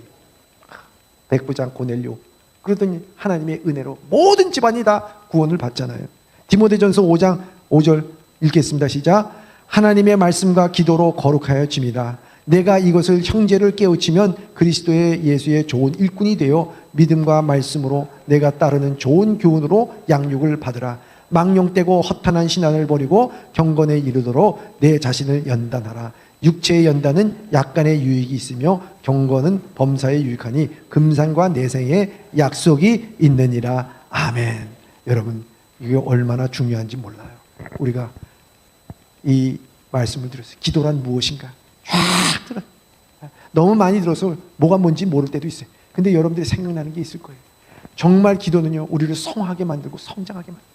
백부장 고넬료. 그러더니 하나님의 은혜로 모든 집안이 다 구원을 받잖아요. 디모데전서 5장 5절 읽겠습니다. 시작. 하나님의 말씀과 기도로 거룩하여 집니다. 내가 이것을 형제를 깨우치면 그리스도의 예수의 좋은 일꾼이 되어 믿음과 말씀으로 내가 따르는 좋은 교훈으로 양육을 받으라. 망령되고 허탄한 신앙을 버리고 경건에 이르도록 내 자신을 연단하라. 육체의 연단은 약간의 유익이 있으며 경건은 범사에 유익하니 금상과 내생에 약속이 있느니라. 아멘. 여러분, 이게 얼마나 중요한지 몰라요. 우리가 이 말씀을 들었어요. 기도란 무엇인가? 쫙 들어. 너무 많이 들어서 뭐가 뭔지 모를 때도 있어요. 근데 여러분들이 생각나는 게 있을 거예요. 정말 기도는요, 우리를 성하게 만들고 성장하게 만들고